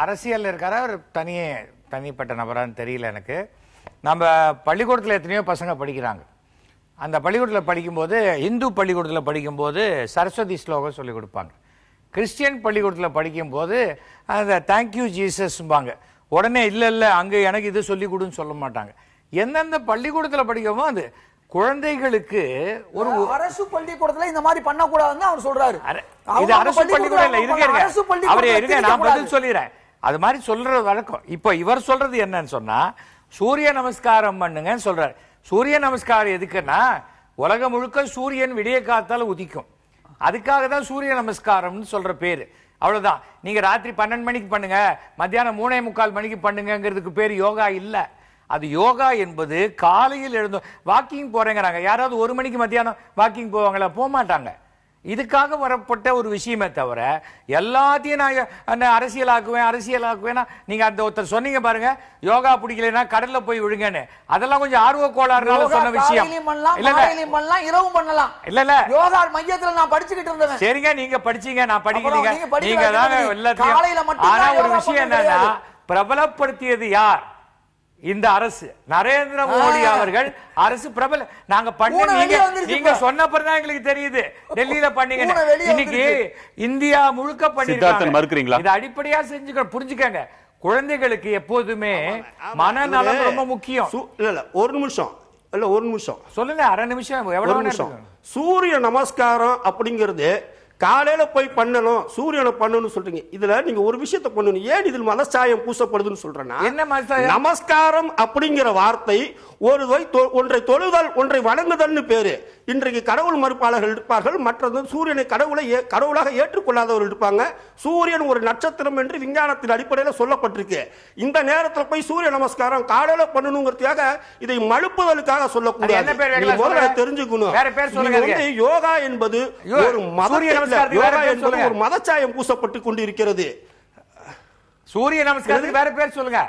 அரசியல் இருக்காரா ஒரு தனிப்பட்ட நபரான்னு தெரியல எனக்கு. நம்ம பள்ளிக்கூடத்தில் எத்தனையோ பசங்க படிக்கிறாங்க. அந்த பள்ளிக்கூடத்தில் படிக்கும்போது, இந்து பள்ளிக்கூடத்தில் படிக்கும்போது சரஸ்வதி ஸ்லோகம் சொல்லிக் கொடுப்பாங்க. கிறிஸ்டியன் பள்ளிக்கூடத்தில் படிக்கும்போது அந்த தேங்க்யூ ஜீசஸ்பாங்க. உடனே இல்லை அங்கே எனக்கு இது சொல்லிக் கொடுன்னு சொல்ல மாட்டாங்க. எந்தெந்த பள்ளிக்கூடத்தில் படிக்கமோ அது குழந்தைகளுக்கு ஒரு அரசு பள்ளிக்கூடத்துல இந்த மாதிரி பண்ணக்கூடாதுன்னு அவர் சொல்றாரு. இது அரசு பள்ளிக்கூடம் இல்ல, இருக்க நான் பதில் சொல்லிடுறேன். அது மாதிரி சொல்றது வழக்கம். இப்போ இவர் சொல்றது என்னன்னு சொன்னா, சூரிய நமஸ்காரம் பண்ணுங்கன்னு சொல்றாரு. சூரிய நமஸ்காரம் எதுக்குன்னா, உலகம் முழுக்க சூரியன் விடிய காத்தால உதிக்கும், அதுக்காக தான் சூரிய நமஸ்காரம்னு சொல்ற பேரு. அவ்வளவுதான். நீங்க ராத்திரி 12 மணிக்கு பண்ணுங்க, மத்தியானம் 3:45 மணிக்கு பண்ணுங்கிறதுக்கு பேர் யோகா இல்ல. அது யோகா என்பது காலையில் எழுந்தோம் வாக்கிங் போறேங்கிறாங்க. யாராவது 1 மணிக்கு மத்தியானம் வாக்கிங் போவாங்களா? போக மாட்டாங்க. இதுக்காக வரப்பட்ட ஒரு விஷயமே தவிர எல்லாத்தையும் நான் அரசியலாக்குவேன். நீங்க அந்த ஒருத்தர் சொன்னீங்க பாருங்க, யோகா பிடிக்கலன்னா கடல்ல போய் விழுங்கன்னு. அதெல்லாம் கொஞ்சம் ஆர்வ கோளாறுனால சொன்ன விஷயம். இல்ல யோகா மையத்துல நான் படிச்சுக்கிட்டு இருந்தேன். சரிங்க, நீங்க படிச்சீங்க, நான் படிக்கிறீங்க, நீங்க தான் எல்லாத்தையும். ஆனா ஒரு விஷயம் என்னன்னா, பிரபலப்படுத்தியது யார்? இந்த அரசு, நரேந்திர மோடி அவர்கள் அரசு பிரபல. நாங்க நீங்க சொன்னப்பதான் எங்களுக்கு தெரியுது டெல்லியில பண்ணீங்க. இன்னைக்கு இந்தியா முழுக்க பண்ணிருக்காங்க. இது அடிப்படையா செஞ்சு புரிஞ்சுக்கங்க. குழந்தைகளுக்கு எப்போதுமே மனநலம் ரொம்ப முக்கியம். இல்ல ஒரு நிமிஷம் சொல்லுங்க, அரை நிமிஷம் எவ்வளவு நிமிஷம். சூரிய நமஸ்காரம் அப்படிங்கிறது காலையில போய் பண்ணணும், சூரியனை பண்ணணும் சொல்றீங்க. இதுல நீங்க ஒரு விஷயத்தை பண்ணணும். ஏன் இதில் மனசாயம் பூசப்படுதுன்னு சொல்றேன்னா, நமஸ்காரம் அப்படிங்கிற வார்த்தை ஒன்றை தொழுதல், ஒன்றை வணங்குதல்னு பேரு. இன்றைக்கு கடவுள் மறுப்பாளர்கள் இருப்பார்கள், மற்றது சூரியனை கடவுளாக ஏற்றுக்கொள்ளாதவர்கள் இருப்பாங்க. சூரியன் ஒரு நட்சத்திரம் என்று விஞ்ஞானத்தின் அடிப்படையில் சொல்லப்பட்டிருக்கு. இந்த நேரத்தில் போய் சூரிய நமஸ்காரம் காலையில பண்ணணுங்கிறதுக்காக இதை மழுப்புதலுக்காக சொல்லக்கூடாது. தெரிஞ்சுக்கணும், யோகா என்பது ஒரு மதச்சாயம் பூசப்பட்டு கொண்டிருக்கிறது. சூரிய நமஸ்காரத்துக்கு வேற பேர் சொல்லுங்க.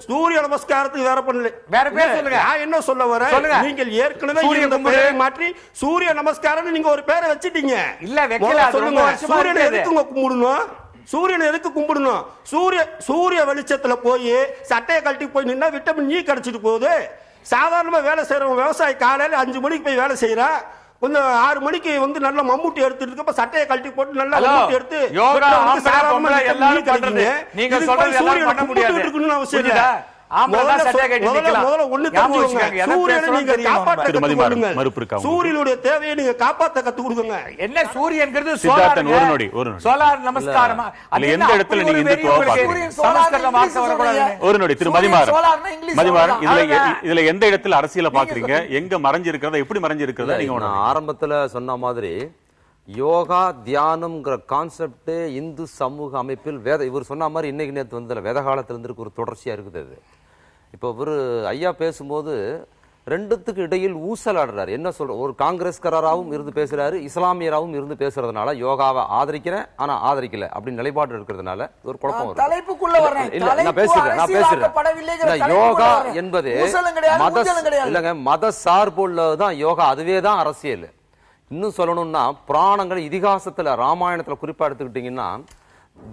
சூரிய நமஸ்காரத்துக்கு வேற பண்ணல, வேற பேர் சொல்லுங்க. நான் என்ன சொல்ல வரேன், நீங்கள் ஏற்கனவே இந்த பெயரை மாற்றி சூரிய நமஸ்காரம் நீங்க ஒரு பேரை வச்சிட்டீங்க. இல்ல வைக்கல, சொல்லுங்க, சூரியனை எதுக்கு கும்பிடணும்? சூரியனை எதுக்கு கும்பிடணும்? சூரிய வெளிச்சத்துல போய் சட்டையை கழட்டி போய் நின்னா விட்டமின் E கிடைச்சிட்டு போகுது. சாதாரணமா வேலை செய்யறவங்க விவசாயி காலையில 5 மணிக்கு போய் வேலை செய்யறா, கொஞ்சம் 6 மணிக்கு வந்து நல்ல மம்முட்டி எடுத்துட்டு இருக்கப்ப சட்டையை கழட்டி போட்டு நல்லா மம்முட்டி எடுத்து நீங்க சொல்றது எல்லாம் பண்ண முடியாது. இருக்குன்னு அவசியம் இல்ல. சூரியனுடைய தேவையை நீங்க காப்பாற்ற கத்து கொடுங்க. என்ன சூரியன்ங்கிறது சோலார் நமஸ்காரமா? எந்த இடத்துல நீங்க இதுல எந்த இடத்துல அரசியல பாக்குறீங்க? எங்க மறைஞ்சிருக்கிறதா, எப்படி மறைஞ்சிருக்கிறதா நீங்க ஆரம்பத்துல சொன்ன மாதிரி யோகா தியானம்ங்கிற கான்செப்ட் இந்து சமூக அமைப்பில் இவர் சொன்ன மாதிரி இன்னைக்கு நேற்று வந்து வேத காலத்துல இருந்து ஒரு தொடர்ச்சியா இருக்குது. அது இப்போ இவர் ஐயா பேசும்போது ரெண்டுத்துக்கு இடையில் ஊசலாடுறாரு. என்ன சொல்ற, ஒரு காங்கிரஸ்காரராகவும் இருந்து பேசுறாரு, இஸ்லாமியராகவும் இருந்து பேசுறதுனால யோகாவை ஆதரிக்கிறேன் ஆனா ஆதரிக்கல அப்படின்னு நிலைப்பாடு இருக்கிறதுனால ஒரு குழப்பம் வரும். யோகா என்பது இல்லங்க மத சார்புள்ளதுதான் யோகா, அதுவே தான் அரசியல். இன்னும் சொல்லணும்னா புராணங்கள் இதிகாசத்துல ராமாயணத்துல குறிப்பா எடுத்துக்கிட்டீங்கன்னா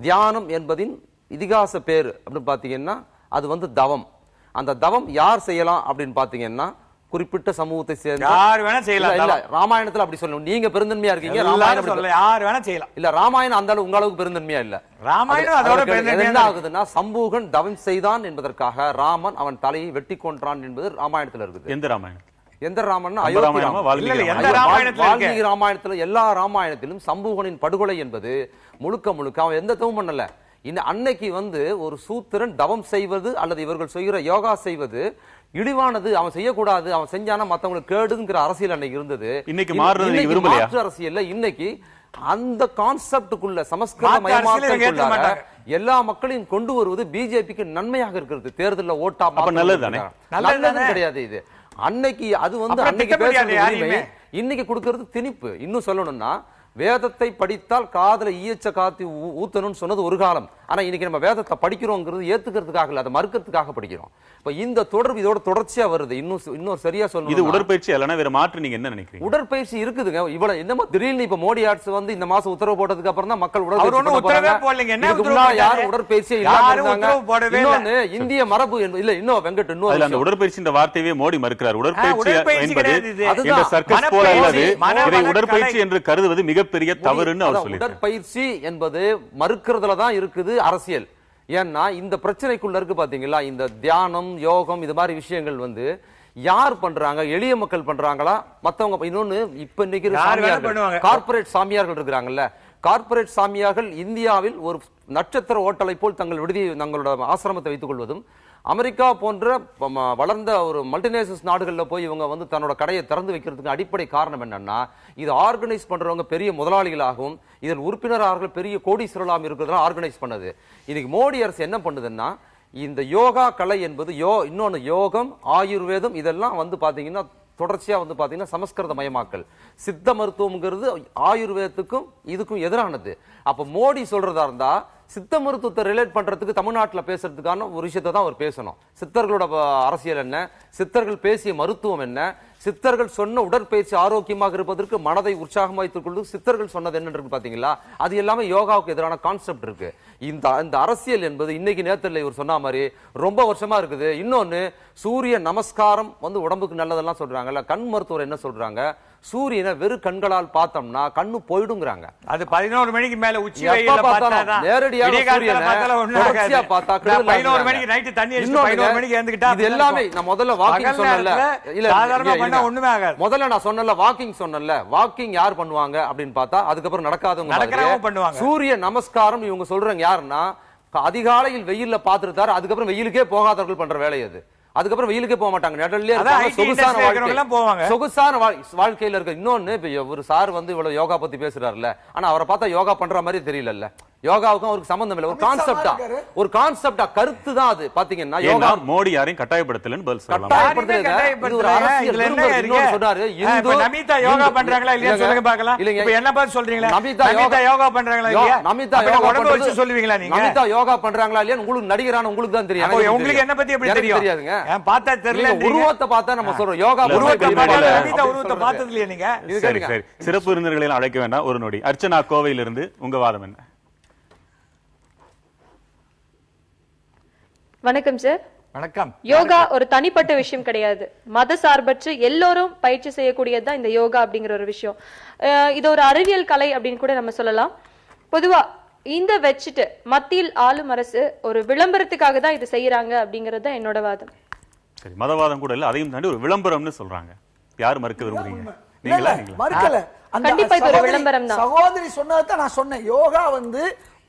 தியானம் என்பதின் இதிகாச பேர் அப்படின்னு பாத்தீங்கன்னா அது வந்து தவம். அந்த தவம் யார் செய்யலாம் அப்படின்னு பாத்தீங்கன்னா குறிப்பிட்ட சமூகத்தை சேர்ந்த யார் வேணா செய்யலாம். இல்ல ராமாயணத்துல அப்படி சொல்லணும். நீங்க பெருந்தன்மையா இருக்கீங்க, ராமாயணம் யார் வேணா செய்யலாம். இல்ல ராமாயணம் அந்த அளவுக்கு உங்க அளவுக்கு பெருந்தன்மையா இல்ல. ராமாயணம் அதோட பெருந்தன்மையா என்ன ஆகுதுன்னா சம்பூகன் தவம் செய்தான் என்பதற்காக ராமன் அவன் தலையை வெட்டி கொன்றான் என்பது ராமாயணத்துல இருக்குது. எந்த ராமாயணம்? எந்த ராமாயணம்? வால்மீகி ராமாயணத்துல எல்லா ராமாயணத்திலும் சம்பூகனின் படுகொலை என்பது முழுக்க முழுக்க அவன் எந்த தவம் பண்ணல. அன்னைக்கு வந்து ஒரு சூத்திரன் தவம் செய்வது அல்லது இவர்கள் செய்கிற யோகா செய்வது இழிவானது, அவன் செய்யக்கூடாது, அவன் செஞ்சானா மத்தவங்களுக்கு கேடுங்கிற அரசியல் அன்னைக்கு இருந்தது. இன்னைக்கு மாற்று அரசியல் இன்னைக்கு அந்த கான்செப்டுக்குள்ள சமஸ்கிருத எல்லா மக்களையும் கொண்டு வருவது பிஜேபிக்கு நன்மையாக இருக்கிறது. தேர்தலில் ஓட்டா நல்லது கிடையாது. இது அன்னைக்கு அது வந்து அன்னைக்கு பேசுறது, இன்னைக்கு கொடுக்கிறது திணிப்பு. இன்னும் சொல்லணும்னா வேதத்தை படித்தால் காதல ஈயச்ச காத்தி ஊத்தணும்னு சொன்னது ஒரு காலம். ஆனா இன்னைக்கு நம்ம வேதத்தை படிக்கிறோங்கிறது ஏத்துக்கிறதுக்காக இல்ல, அதை மறுக்கிறதுக்காக படிக்கிறோம். இப்ப இந்த தொடர்பு இதோட தொடர்ச்சியா வருது. இன்னொரு சரியா சொல்லணும், இது உடற்பயிற்சி அல்லனா வேற மாற்று நீங்க என்ன நினைக்கிறீங்க? உடற்பயிற்சி இருக்குதுங்க. இவ்வளவு என்னமா திடீர்னு இப்ப மோடி அரசு வந்து இந்த மாசம் உத்தரவு போட்டதுக்கு அப்புறம் தான் மக்கள் உடற்பயிற்சி இந்திய மரபு இல்ல. இன்னும் வெங்கட் இன்னும் அந்த உடற்பயிற்சி வார்த்தையே மோடி மறுக்கிறார். உடற்பயிற்சி என்பது சர்க்கஸ் போல அல்லது இதை உடற்பயிற்சி என்று கருதுவது மிகப்பெரிய தவறுன்னு அவர் சொல்லிட்டார். உடற்பயிற்சி என்பது மறுக்கிறதுல தான் இருக்குது அரசியல். ஏன்னா இந்த பிரச்சனைக்குள்ள இருக்கு பாத்தீங்களா, இந்த தியானம் யோகம் இது மாதிரி விஷயங்கள் வந்து யார் பண்றாங்க? எளிய மக்கள் பண்றாங்களா? மத்தவங்க இன்னொன்னு இப்ப இன்னைக்கு கார்பரேட் சாமியார்கள் இருக்கிறாங்கல்ல, கார்பரேட் சாமியார்கள் இந்தியாவில் ஒரு நட்சத்திர ஓட்டலை போல் தங்களோட ஆசிரமத்தை வைத்துக் கொள்வதும், அமெரிக்கா போன்ற வளர்ந்த ஒரு மல்டிநேஷனல் நாடுகளில் போய் இவங்க வந்து தன்னோட கடையை திறந்து வைக்கிறதுக்கு அடிப்படை காரணம் என்னன்னா, இது ஆர்கனைஸ் பண்றவங்க பெரிய முதலாளிகளாகவும் இதில் உறுப்பினர்கள் பெரிய கோடீஸ்வரர்களாகவும் இருக்கிறதா ஆர்கனைஸ் பண்ணது. இன்னைக்கு மோடி அரசு என்ன பண்ணுதுன்னா, இந்த யோகா கலை என்பது இன்னொன்னு யோகம், ஆயுர்வேதம் இதெல்லாம் வந்து பாத்தீங்கன்னா தொடர்ச்சியா வந்து பாத்தீங்கன்னா சமஸ்கிருத மயமாக்கல். சித்த மருத்துவம்ங்கிறது ஆயுர்வேதத்துக்கும் இதுக்கும் எதிரானது. அப்ப மோடி சொல்றதா இருந்தா சித்த மருத்துவத்தை ரிலேட் பண்றதுக்கு தமிழ்நாட்டில் பேசுறதுக்கான ஒரு விஷயத்தை தான் அவர் பேசணும். சித்தர்களோட அரசியல் என்ன, சித்தர்கள் பேசிய மருத்துவம் என்ன, சித்தர்கள் சொன்ன உடற்பயிற்சி ஆரோக்கியமாக இருப்பதற்கு மனதை உற்சாகமாக வைத்துக் கொள்வது சித்தர்கள் சொன்னது என்னன்னு பாத்தீங்களா, அது எல்லாமே யோகாவுக்கு எதிரான கான்செப்ட் இருக்கு. இந்த அரசியல் என்பது இன்னைக்கு நேரத்தில் இவர் சொன்ன மாதிரி ரொம்ப வருஷமா இருக்குது. இன்னொன்னு சூரிய நமஸ்காரம் வந்து உடம்புக்கு நல்லதெல்லாம் சொல்றாங்கல்ல, கண் மருத்துவர் என்ன சொல்றாங்க, சூரியனை வெறும் கண்களால் பார்த்தோம்னா கண்ணு போயிடுங்கிறாங்க. அது 11 மணிக்கு மேல உச்சி நேரடியாக எல்லாமே நான் முதல்ல வாக்கிங் சொன்னல, முதல்ல நான் சொன்னல வாக்கிங் சொன்னல, வாக்கிங் யார் பண்ணுவாங்க அப்படின்னு பார்த்தா அதுக்கப்புறம் நடக்காதவங்க. சூரிய நமஸ்காரம் இவங்க சொல்றாங்க யாருன்னா அதிகாலையில் வெயில்ல பாத்துருத்தாரு, அதுக்கப்புறம் வெயிலுக்கே போகாதவர்கள் பண்ற வேலை அது. அதுக்கப்புறம் வெயிலுக்கே போக மாட்டாங்க, நிழல்லே அதான் இருப்பாங்க, IT சொகுசான industry இருக்கிறவங்கலாம் போவாங்க. சொகுசான வாழ்க்கையில இருக்க. இன்னொன்னு இப்ப ஒரு சார் வந்து இவ்வளவு யோகா பத்தி பேசுறாருல்ல, ஆனா அவரை பார்த்தா யோகா பண்ற மாதிரி தெரியல. யோகாவுக்கும் அவருக்கு சம்பந்தம் இல்ல, ஒரு கான்செப்டா கருத்து தான் அது. பாத்தீங்கன்னா யோகா மோடி யாரையும் கட்டாயப்படுத்தலன்னு பதில் சொல்லலாம். சொன்னாரு நமிதா யோகா பண்றாங்களா இல்லையா சொல்லுங்க பார்க்கலாம். இப்ப என்ன பார்த்து சொல்றீங்களா? நமிதா யோகா பண்றாங்களா இல்லையா? நமிதா உடம்பு வச்சு சொல்லுவீங்களா நீங்க? நமிதா யோகா பண்றாங்களா இல்லையா உங்களுக்கு நடிகரான உங்களுக்கு தான் தெரியும். உங்களுக்கு என்ன பத்தி எப்படி தெரியும்? தெரியாதுங்க, பார்த்தா தெரியல. உருவத்தை பார்த்தா நம்ம சொல்றோம் யோகா நமிதா உருவத்தை பார்த்தது இல்லையா நீங்க? சரி சரி, சிறப்பு விருந்தினர்களை அழைக்க வேண்டாம், ஒரு நொடி. அர்ச்சனா கோவையிலிருந்து உங்க வாதம் என்ன? வணக்கம் சார். வணக்கம். யோகா ஒரு தனிப்பட்ட விஷயம் கிடையாது, மத சார்பற்று எல்லோரும் பயிற்சி செய்யக்கூடியதுதான் இந்த யோகா அப்படிங்கிற ஒரு விஷயம். இது ஒரு அறிவியல் கலை அப்படின்னு கூட நம்ம சொல்லலாம். பொதுவா இந்த வச்சுட்டு மத்தியில் ஆளும் அரசு ஒரு விளம்பரத்துக்காக தான் இது செய்யறாங்க அப்படிங்கிறது தான் என்னோட வாதம். சரி, மதவாதம் கூட இல்ல, அதையும் தாண்டி ஒரு விளம்பரம்னு சொல்றாங்க. யார் மறுக்க விரும்புறீங்க? நீங்களா? மறுக்கல. கண்டிப்பா இது ஒரு விளம்பரம் தான். சகோதரி சொன்னதான் நான் சொன்னேன். யோகா வந்து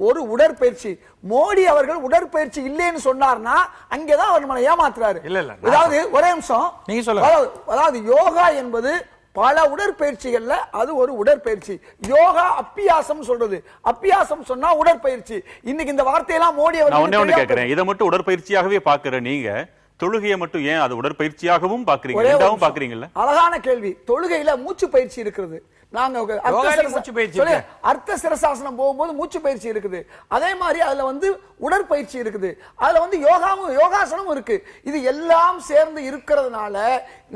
ஒரு உடற்பயிற்சி. மோடி அவர்கள் உடற்பயிற்சி இல்லைன்னு சொன்னார்னா அங்கேதான் அவர் நம்மளை ஏமாத்துறாரு. அதாவது ஒரே நிமிஷம் நீங்க சொல்லுங்க. அதாவது யோகா என்பது பல உடற்பயிற்சிகள்ல அது ஒரு உடற்பயிற்சி. யோகா அப்பியாசம் சொல்றது, அப்பியாசம் சொன்னா உடற்பயிற்சி. இன்னைக்கு இந்த வார்த்தையெல்லாம் மோடி அவர்கள் கேட்கிறேன். இதை மட்டும் உடற்பயிற்சியாகவே பாக்குற நீங்க தொழுகையை மட்டும் ஏன் அது உடற்பயிற்சியாகவும் பாக்குறீங்க? ரெண்டாவும் பாக்குறீங்கல்ல? அழகான கேள்வி. தொழுகையில மூச்சு பயிற்சி இருக்கிறது. நாங்க அர்த்த சிரசாசனம் போகும்போது மூச்சு பயிற்சி இருக்குது. அதே மாதிரி அதுல வந்து உடற்பயிற்சி இருக்குது. அதுல வந்து யோகாசனமும் இருக்கு. இது எல்லாம் சேர்ந்து இருக்கிறதுனால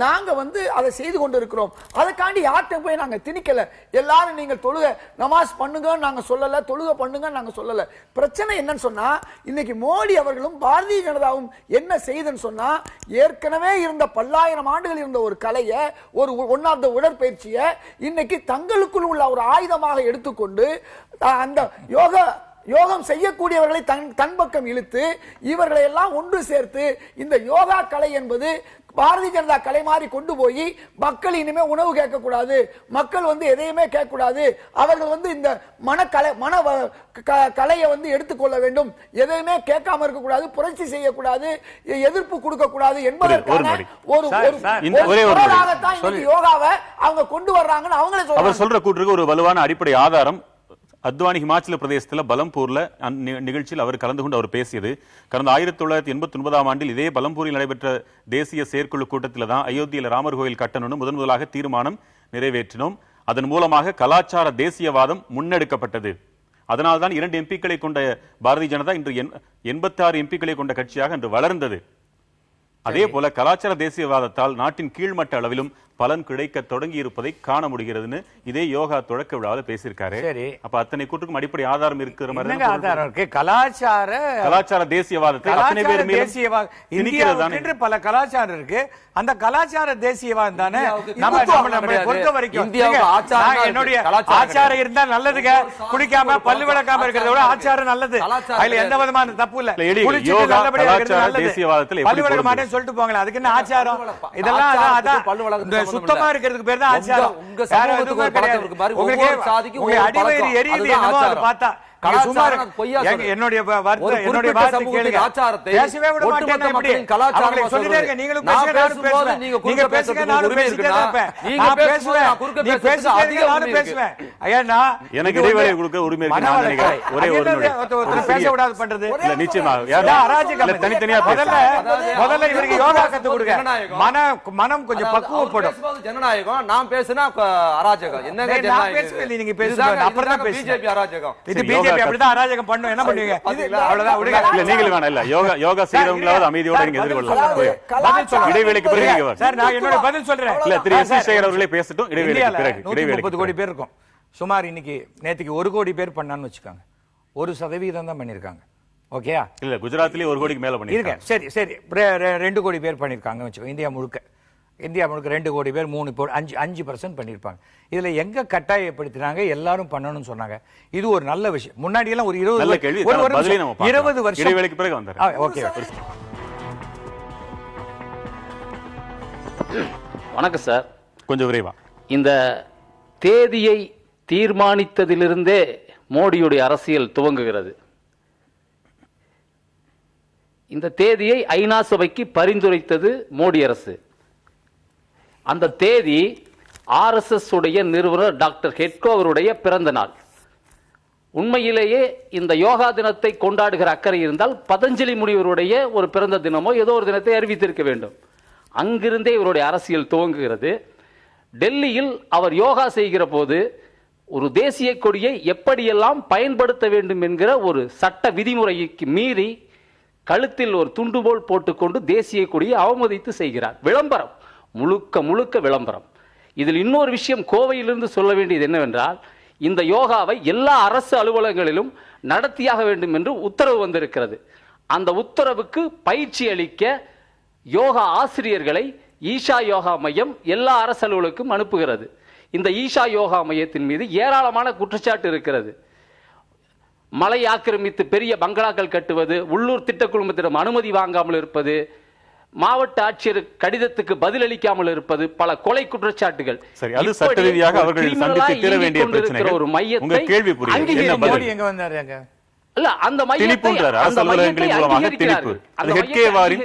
நாங்க வந்து அதை செய்து கொண்டு இருக்கிறோம். அதுக்காண்டி யார்கிட்ட போய் நாங்க திணிக்கல. எல்லாரும் நீங்கள் தொழுகை நமாஸ் பண்ணுங்க நாங்க சொல்லல, தொழுகை பண்ணுங்க நாங்க சொல்லல. பிரச்சனை என்னன்னு சொன்னா இன்னைக்கு மோடி அவர்களும் பாரதிய ஜனதாவும் என்ன செய்துன்னு சொன்னா, ஏற்கனவே இருந்த பல்லாயிரம் ஆண்டுகள் இருந்த ஒரு கலையை, ஒரு ஒன் ஆஃப் த உடற்பயிற்சியை இன்னைக்கு தங்களுக்குள் உள்ள ஒரு ஆயுதமாக எடுத்துக்கொண்டு அந்த யோகம் செய்யக்கூடியவர்களை தன் பக்கம் இழுத்து இவர்களை எல்லாம் ஒன்று சேர்த்து இந்த யோகா கலை என்பது பாரதிய ஜனதா கலை மாதிரி கொண்டு போய் மக்கள் இனிமே உணவு கேட்க கூடாது, மக்கள் வந்து எதையுமே கேட்க கூடாது, அவர்கள் வந்து இந்த மன கலையை வந்து எடுத்துக்கொள்ள வேண்டும், எதையுமே கேட்காம இருக்க கூடாது, புரட்சி செய்யக்கூடாது, எதிர்ப்பு கொடுக்க கூடாது என்பதற்கான ஒரு யோகாவை அவங்க கொண்டு வர்றாங்கன்னு அவங்களே அவர் சொல்ற கூற்றுக்கு ஒரு வலுவான அடிப்படை ஆதாரம் அத்வானி ஹிமாச்சல பிரதேசத்துல பலம்பூர்ல நிகழ்ச்சியில் அவர் கலந்து கொண்டு அவர் பேசியது. கடந்த 1989 ஆண்டில் இதே பலம்பூரில் நடைபெற்ற தேசிய செயற்குழு கூட்டத்தில் தான் அயோத்தியில் ராமர் கோயில் கட்டணும்னு முதலாக தீர்மானம் நிறைவேற்றினோம். அதன் மூலமாக கலாச்சார தேசியவாதம் முன்னெடுக்கப்பட்டது. அதனால்தான் 2 எம்பிக்களை கொண்ட பாரதிய ஜனதா இன்று 86 எம்பிக்களை கொண்ட கட்சியாக இன்று வளர்ந்தது. அதே போல கலாச்சார தேசியவாதத்தால் நாட்டின் கீழ்மட்ட அளவிலும் பலன் கிடைக்க தொடங்கி இருப்பதை காண முடிகிறதுன்னு இதே யோகா தொடக்க விழாவில் பேசியிருக்காரு. அப்ப அத்தனை கூட்டுக்கும் அடிப்படை ஆதாரம் இருக்கிற மாதிரி ஆதாரம் இருக்கு. கலாச்சார தேசியவாதத்தை அத்தனை பேர் மீது பல கலாச்சாரம் இருக்கு. அந்த கலாச்சார தேசியவாதம் தானே நம்ம பொறுத்த வரைக்கும். என்னுடைய ஆச்சாரம் இருந்தா நல்லதுங்க, குடிக்காம பல்லு விளக்காம இருக்கிறத விட ஆச்சாரம் நல்லது. அதுல எந்த விதமான தப்பு இல்ல. பல்லு விளக்க மாட்டேன்னு சொல்லிட்டு போங்களேன், அதுக்கு என்ன ஆச்சாரம்? இதெல்லாம் சுத்தமா இருக்கிறதுக்கு பேர் தான் ஆச்சாரம். உங்களுக்கு அடிவயிறு எரியுது என்னமோ அதை பார்த்தா என்னுடைய பேசவே விட மாட்டேன். நீங்களும் பேசுங்க, நானும் பேசுவேன். எனக்கு இடைவேளை கொடுக்க உரிமை பேச விடாது பண்றது தனித்தனியா. முதல்ல இவருக்கு யோகா கத்து கொடுங்க, மனம் கொஞ்சம் பக்குவப்படும். ஜனநாயகம் நான் பேசுனா அராஜகம். என்னங்க நீங்க பேசுங்க, அப்புறம் தான் பிஜேபி அராஜகம். இது பிஜேபி அப்படிதான் அராஜகம் பண்ணும். என்ன பண்ணுவீங்க? அவ்வளவுதான் விடுங்க. இல்ல நீங்க வேணாம். இல்ல யோகா செய்றவங்களாவது அமைதியோட நீங்க எதிர்கொள்ளலாம். இடைவேளைக்கு பிறகு சார் நான் என்னோட பதில் சொல்றேன். இல்ல திரு எஸ் சேகர் அவர்களே பேசட்டும். இடைவேளைக்கு பிறகு 130 கோடி பேர் இருக்கும் சுமார். இன்னைக்கு நேத்துக்கு 1 கோடி பேர் பண்ணான்னு வச்சுக்காங்க, 1% தான் பண்ணிருக்காங்க. ஓகேயா? இல்ல குஜராத்லயே 1 கோடிக்கு மேல பண்ணிருக்காங்க. சரி 2 கோடி பேர் பண்ணிருக்காங்க வச்சுக்கோ. இந்தியா முழுக்க 2 கோடி பேர் 5% பண்ணிருப்பாங்க. இதுல எங்க கட்டாயப்படுத்தினாங்க? எல்லாரும் பண்ணணும்னு சொன்னாங்க. இது ஒரு நல்ல விஷயம். முன்னாடி எல்லாம் ஒரு 20 வருஷம் இடைவேளைக்கு பிறகு வந்தாரு. ஓகே. வணக்கம் சார். கொஞ்சம் விரைவா. இந்த தேதியை தீர்மானித்ததிலிருந்தே மோடியுடைய அரசியல் துவங்குகிறது. இந்த தேதியை ஐநா சபைக்கு பரிந்துரைத்தது மோடி அரசு. அந்த தேதி RSS உடைய நிறுவனர் டாக்டர் ஹெட்கோ அவருடைய பிறந்த நாள். உண்மையிலேயே இந்த யோகா தினத்தை கொண்டாடுகிற அக்கறை இருந்தால் பதஞ்சலி முனிவருடைய ஒரு பிறந்த தினமோ ஏதோ ஒரு தினத்தை அறிவித்திருக்க வேண்டும். அங்கிருந்தே இவருடைய அரசியல் துவங்குகிறது. டெல்லியில் அவர் யோகா செய்கிற போது ஒரு தேசிய கொடியை எப்படியெல்லாம் பயன்படுத்த வேண்டும் என்கிற ஒரு சட்ட விதிமுறைக்கு மீறி கழுத்தில் ஒரு துண்டு போல் போட்டுக்கொண்டு தேசிய கொடியை அவமதித்து செய்கிறார். விளம்பரம், முழுக்க முழுக்க விளம்பரம். இதில் இன்னொரு விஷயம் கோவையிலிருந்து சொல்ல வேண்டியது என்னவென்றால், இந்த யோகாவை எல்லா அரசு அலுவலகங்களிலும் நடத்தியாக வேண்டும் என்று உத்தரவு வந்திருக்கிறது. அந்த உத்தரவுக்கு பயிற்சி அளிக்க யோகா ஆசிரியர்களை ஈஷா யோகா மையம் எல்லா அரசு அலுவலருக்கும் அனுப்புகிறது. இந்த ஈஷா யோகா மையத்தின் மீது ஏராளமான குற்றச்சாட்டு இருக்கிறது. மலை ஆக்கிரமித்து பெரிய பங்களாக்கள் கட்டுவது, உள்ளூர் திட்ட குழுமத்திடம் அனுமதி வாங்காமல் இருப்பது, மாவட்ட ஆட்சியர் கடிதத்துக்கு பதிலளிக்காமல் இருப்பது, பல கொலை குற்றச்சாட்டுகள். சரி, அது சட்ட ரீதியாக அவர்கள் சந்தித்து தீர வேண்டிய பிரச்சனைகள். ஒரு மையத்தை உங்க கேள்வி புரியுது. என்ன பதில்? மோடி எங்க வந்தாரு? அங்க இல்ல, அந்த திணிப்புன்றார். அரசு அலுவலகங்களின் மூலமாக திணிப்பு. அது ஹெட்கேவாரின்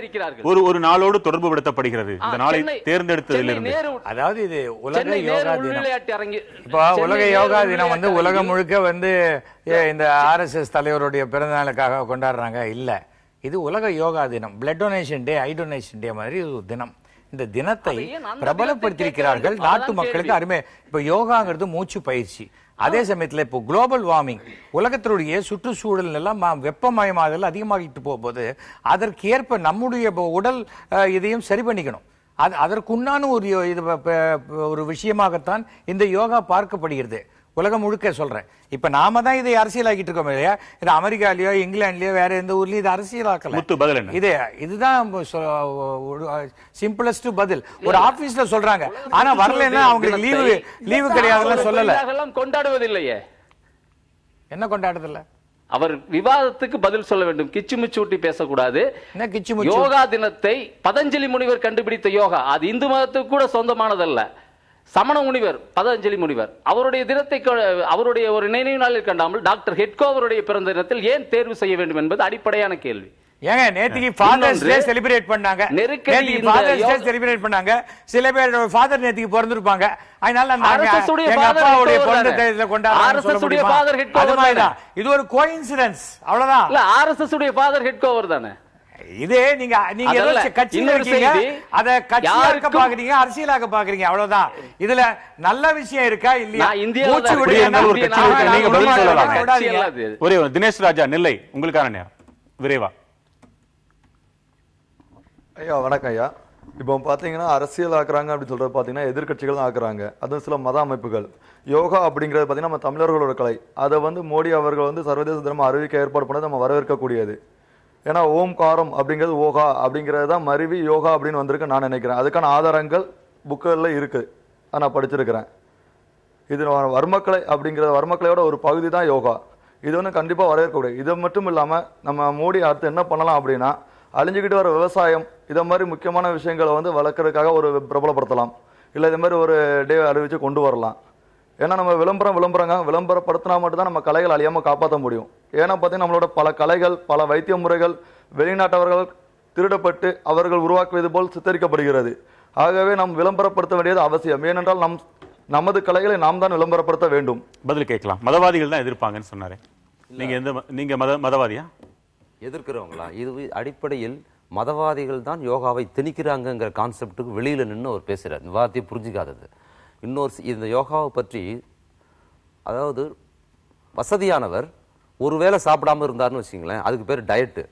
ஒரு நாளோடு தொடர்பு படுத்தப்படுகிறது. இந்த நாளை தேர்ந்தெடுத்ததிலிருந்து. அதாவது இது உலக யோகா தினம். இப்போ உலக யோகா தினம் வந்து உலகம் முழுக்க வந்து இந்த RSS தலைவருடைய பிறந்த நாளுக்காக கொண்டாடுறாங்க. இல்ல, இது உலக யோகா தினம். பிளட் டொனேஷன் டே, ஐ டொனேஷன் டே மாதிரி ஒரு தினம். இந்த தினத்தை பிரபலப்படுத்தியிருக்கிறார்கள் நாட்டு மக்களுக்கு. அருமை. இப்ப யோகாங்கிறது மூச்சு பயிற்சி. அதே சமயத்துல இப்போ குளோபல் வார்மிங், உலகத்தினுடைய சுற்றுச்சூழல் எல்லாம் வெப்பமயமாதல் அதிகமாகிட்டு போகும்போது அதற்கேற்ப நம்முடைய உடல் இதையும் சரி பண்ணிக்கணும். அதற்குண்டான ஒரு விஷயமாகத்தான் இந்த யோகா பார்க்கப்படுகிறது. உலகம் முழுக்க சொல்றேன். இப்ப நாம தான் இதை அரசியலாக்கிட்டு இருக்கோம் இல்லையா? இது அமெரிக்காலயோ இங்கிலாந்துலயோ வேற எந்த ஊர்லயும் இது அரசியலாக்கல. இதுதான் சிம்பிளஸ்ட் பதில். ஒரு ஆபீஸ்ல சொல்றாங்க, ஆனா வரலன்னா அவங்களுக்கு லீவு கிடையாதுன்னு சொல்லல. கொண்டாடுவதில்லையே. என்ன கொண்டாடுறதில்ல? அவர் விவாதத்துக்கு பதில் சொல்ல வேண்டும். கிச்சுமிச்சூட்டி பேசக்கூடாது. யோகா தினத்தை பதஞ்சலி முனிவர் கண்டுபிடித்த யோகா, அது இந்து மதத்துக்கு கூட சொந்தமானதல்ல. சமண முனிவர் பதஞ்சலி முனிவர் அவருடைய தினத்தை அவருடைய ஒரு நினைவு நாளில் கண்டாமல் டாக்டர் ஹெட்கோ அவருடைய பிறந்த தினத்தில் ஏன் தேர்வு செய்ய வேண்டும் என்பது அடிப்படையான கேள்வி. ஏங்க நேத்திக்கு ஃபாதர்ஸ் டே செலிப்ரேட் பண்ணாங்க. நேத்திக்கு ஃபாதர்ஸ் டே செலிப்ரேட் பண்ணாங்க. சில பேர் ஃபாதர் நேத்திக்கு பிறந்திருப்பாங்க. அதனால எங்க அப்பாவுடைய பிறந்த தேதியில கொண்டாடுறாங்க. இது ஒரு கோஇன்சிடென்ஸ், அவ்வளவுதான். இல்ல, RSS உடைய ஃபாதர் ஹெட்கோ அவர் தானே. இதே நீங்க கட்சியில இருக்கீங்க, அத கட்சியாக்க பாக்குறீங்க, அரசியலாக்க பாக்குறீங்க, அவ்வளவுதான். இதுல நல்ல விஷயம் இருக்கா இல்லையா? ஒரே தினேஷ் ராஜா, நெல்லை, உங்களுக்கான நேரம் விரைவா. ஐயா வணக்கம் ஐயா. இப்போ பாத்தீங்கன்னா அரசியல் ஆக்குறாங்க அப்படின்னு சொல்றது பாத்தீங்கன்னா எதிர்கட்சிகள் தான் ஆக்குறாங்க. அதுவும் சில மத அமைப்புகள். யோகா அப்படிங்கிறது பாத்தீங்கன்னா நம்ம தமிழர்களோட கலை. அதை வந்து மோடி அவர்கள் வந்து சர்வதேச தினமா அறிவிக்க ஏற்பாடு பண்ணது நம்ம வரவேற்கக்கூடியது. ஏன்னா ஓம்காரம் அப்படிங்கிறது ஓகா அப்படிங்கிறது தான் மருவி யோகா அப்படின்னு வந்திருக்கு நான் நினைக்கிறேன். அதுக்கான ஆதாரங்கள் புக்குகளில் இருக்கு, நான் படிச்சிருக்கிறேன். இது வர்மக்கலை அப்படிங்கிறது, வர்மக்கலையோட ஒரு பகுதி தான் யோகா. இது வந்து கண்டிப்பாக வரவேற்கக்கூடிய. இது மட்டும் இல்லாமல் நம்ம மோடி அடுத்து என்ன பண்ணலாம் அப்படின்னா, அழிஞ்சுக்கிட்டு வர விவசாயம் இதை மாதிரி முக்கியமான விஷயங்களை வந்து வளர்க்கறதுக்காக ஒரு பிரபலப்படுத்தலாம். இல்லை இது மாதிரி ஒரு டே அறிவிச்சு கொண்டு வரலாம். ஏன்னா நம்ம விளம்பரப்படுத்தினா மட்டும்தான் நம்ம கலைகள் அழியாமல் காப்பாற்ற முடியும். ஏன்னா பார்த்தீங்கன்னா நம்மளோட பல கலைகள், பல வைத்திய முறைகள் வெளிநாட்டவர்கள் திருடப்பட்டு அவர்கள் உருவாக்குவது போல் சித்தரிக்கப்படுகிறது. ஆகவே நாம் விளம்பரப்படுத்த வேண்டியது அவசியம். ஏனென்றால் நமது கலைகளை நாம் தான் விளம்பரப்படுத்த வேண்டும். பதில் கேட்கலாம். மதவாதிகள் தான் எதிர்ப்பாங்கன்னு சொன்னாரு. நீங்க மதவாதியா? எதிர்க்கிறவங்களா? இது அடிப்படையில் மதவாதிகள் தான் யோகாவை திணிக்கிறாங்கிற கான்செப்டுக்கு வெளியில நின்று அவர் பேசுறார். விவாதத்தை புரிஞ்சுக்காதது. இந்த யோகாவை பற்றி, அதாவது வசதியானவர் ஒருவேளை சாப்பிடாம இருந்தாருன்னு வச்சுங்களேன், அதுக்கு பேர் டயட்டு.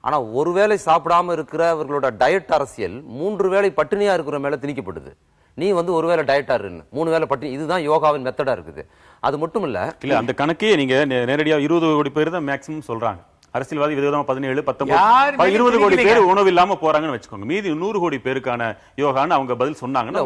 ஆனா ஒருவேளை சாப்பிடாம இருக்கிறவர்களோட டயட் அரசியல் 3 வேளை பட்டினியா இருக்கிற மேல திணிக்கப்படுது. நீ வந்து ஒருவேளை டயட்டா இருக்கு, 3 வேளை பட்டினி. இதுதான் யோகாவின் மெத்தடா இருக்குது. அது மட்டும் இல்ல, அந்த கணக்கே நீங்க நேரடியா 20 கோடி பேர் தான் மேக்ஸிமம் சொல்றாங்க. அரசியல்வாதி விதவிதமா 17, 19, 20 கோடி பேர் உணவு இல்லாம போறாங்கன்னு வச்சுக்கோங்க. மீதி 100 கோடி பேருக்கான யோகான்னு அவங்க பதில் சொன்னாங்கன்னா,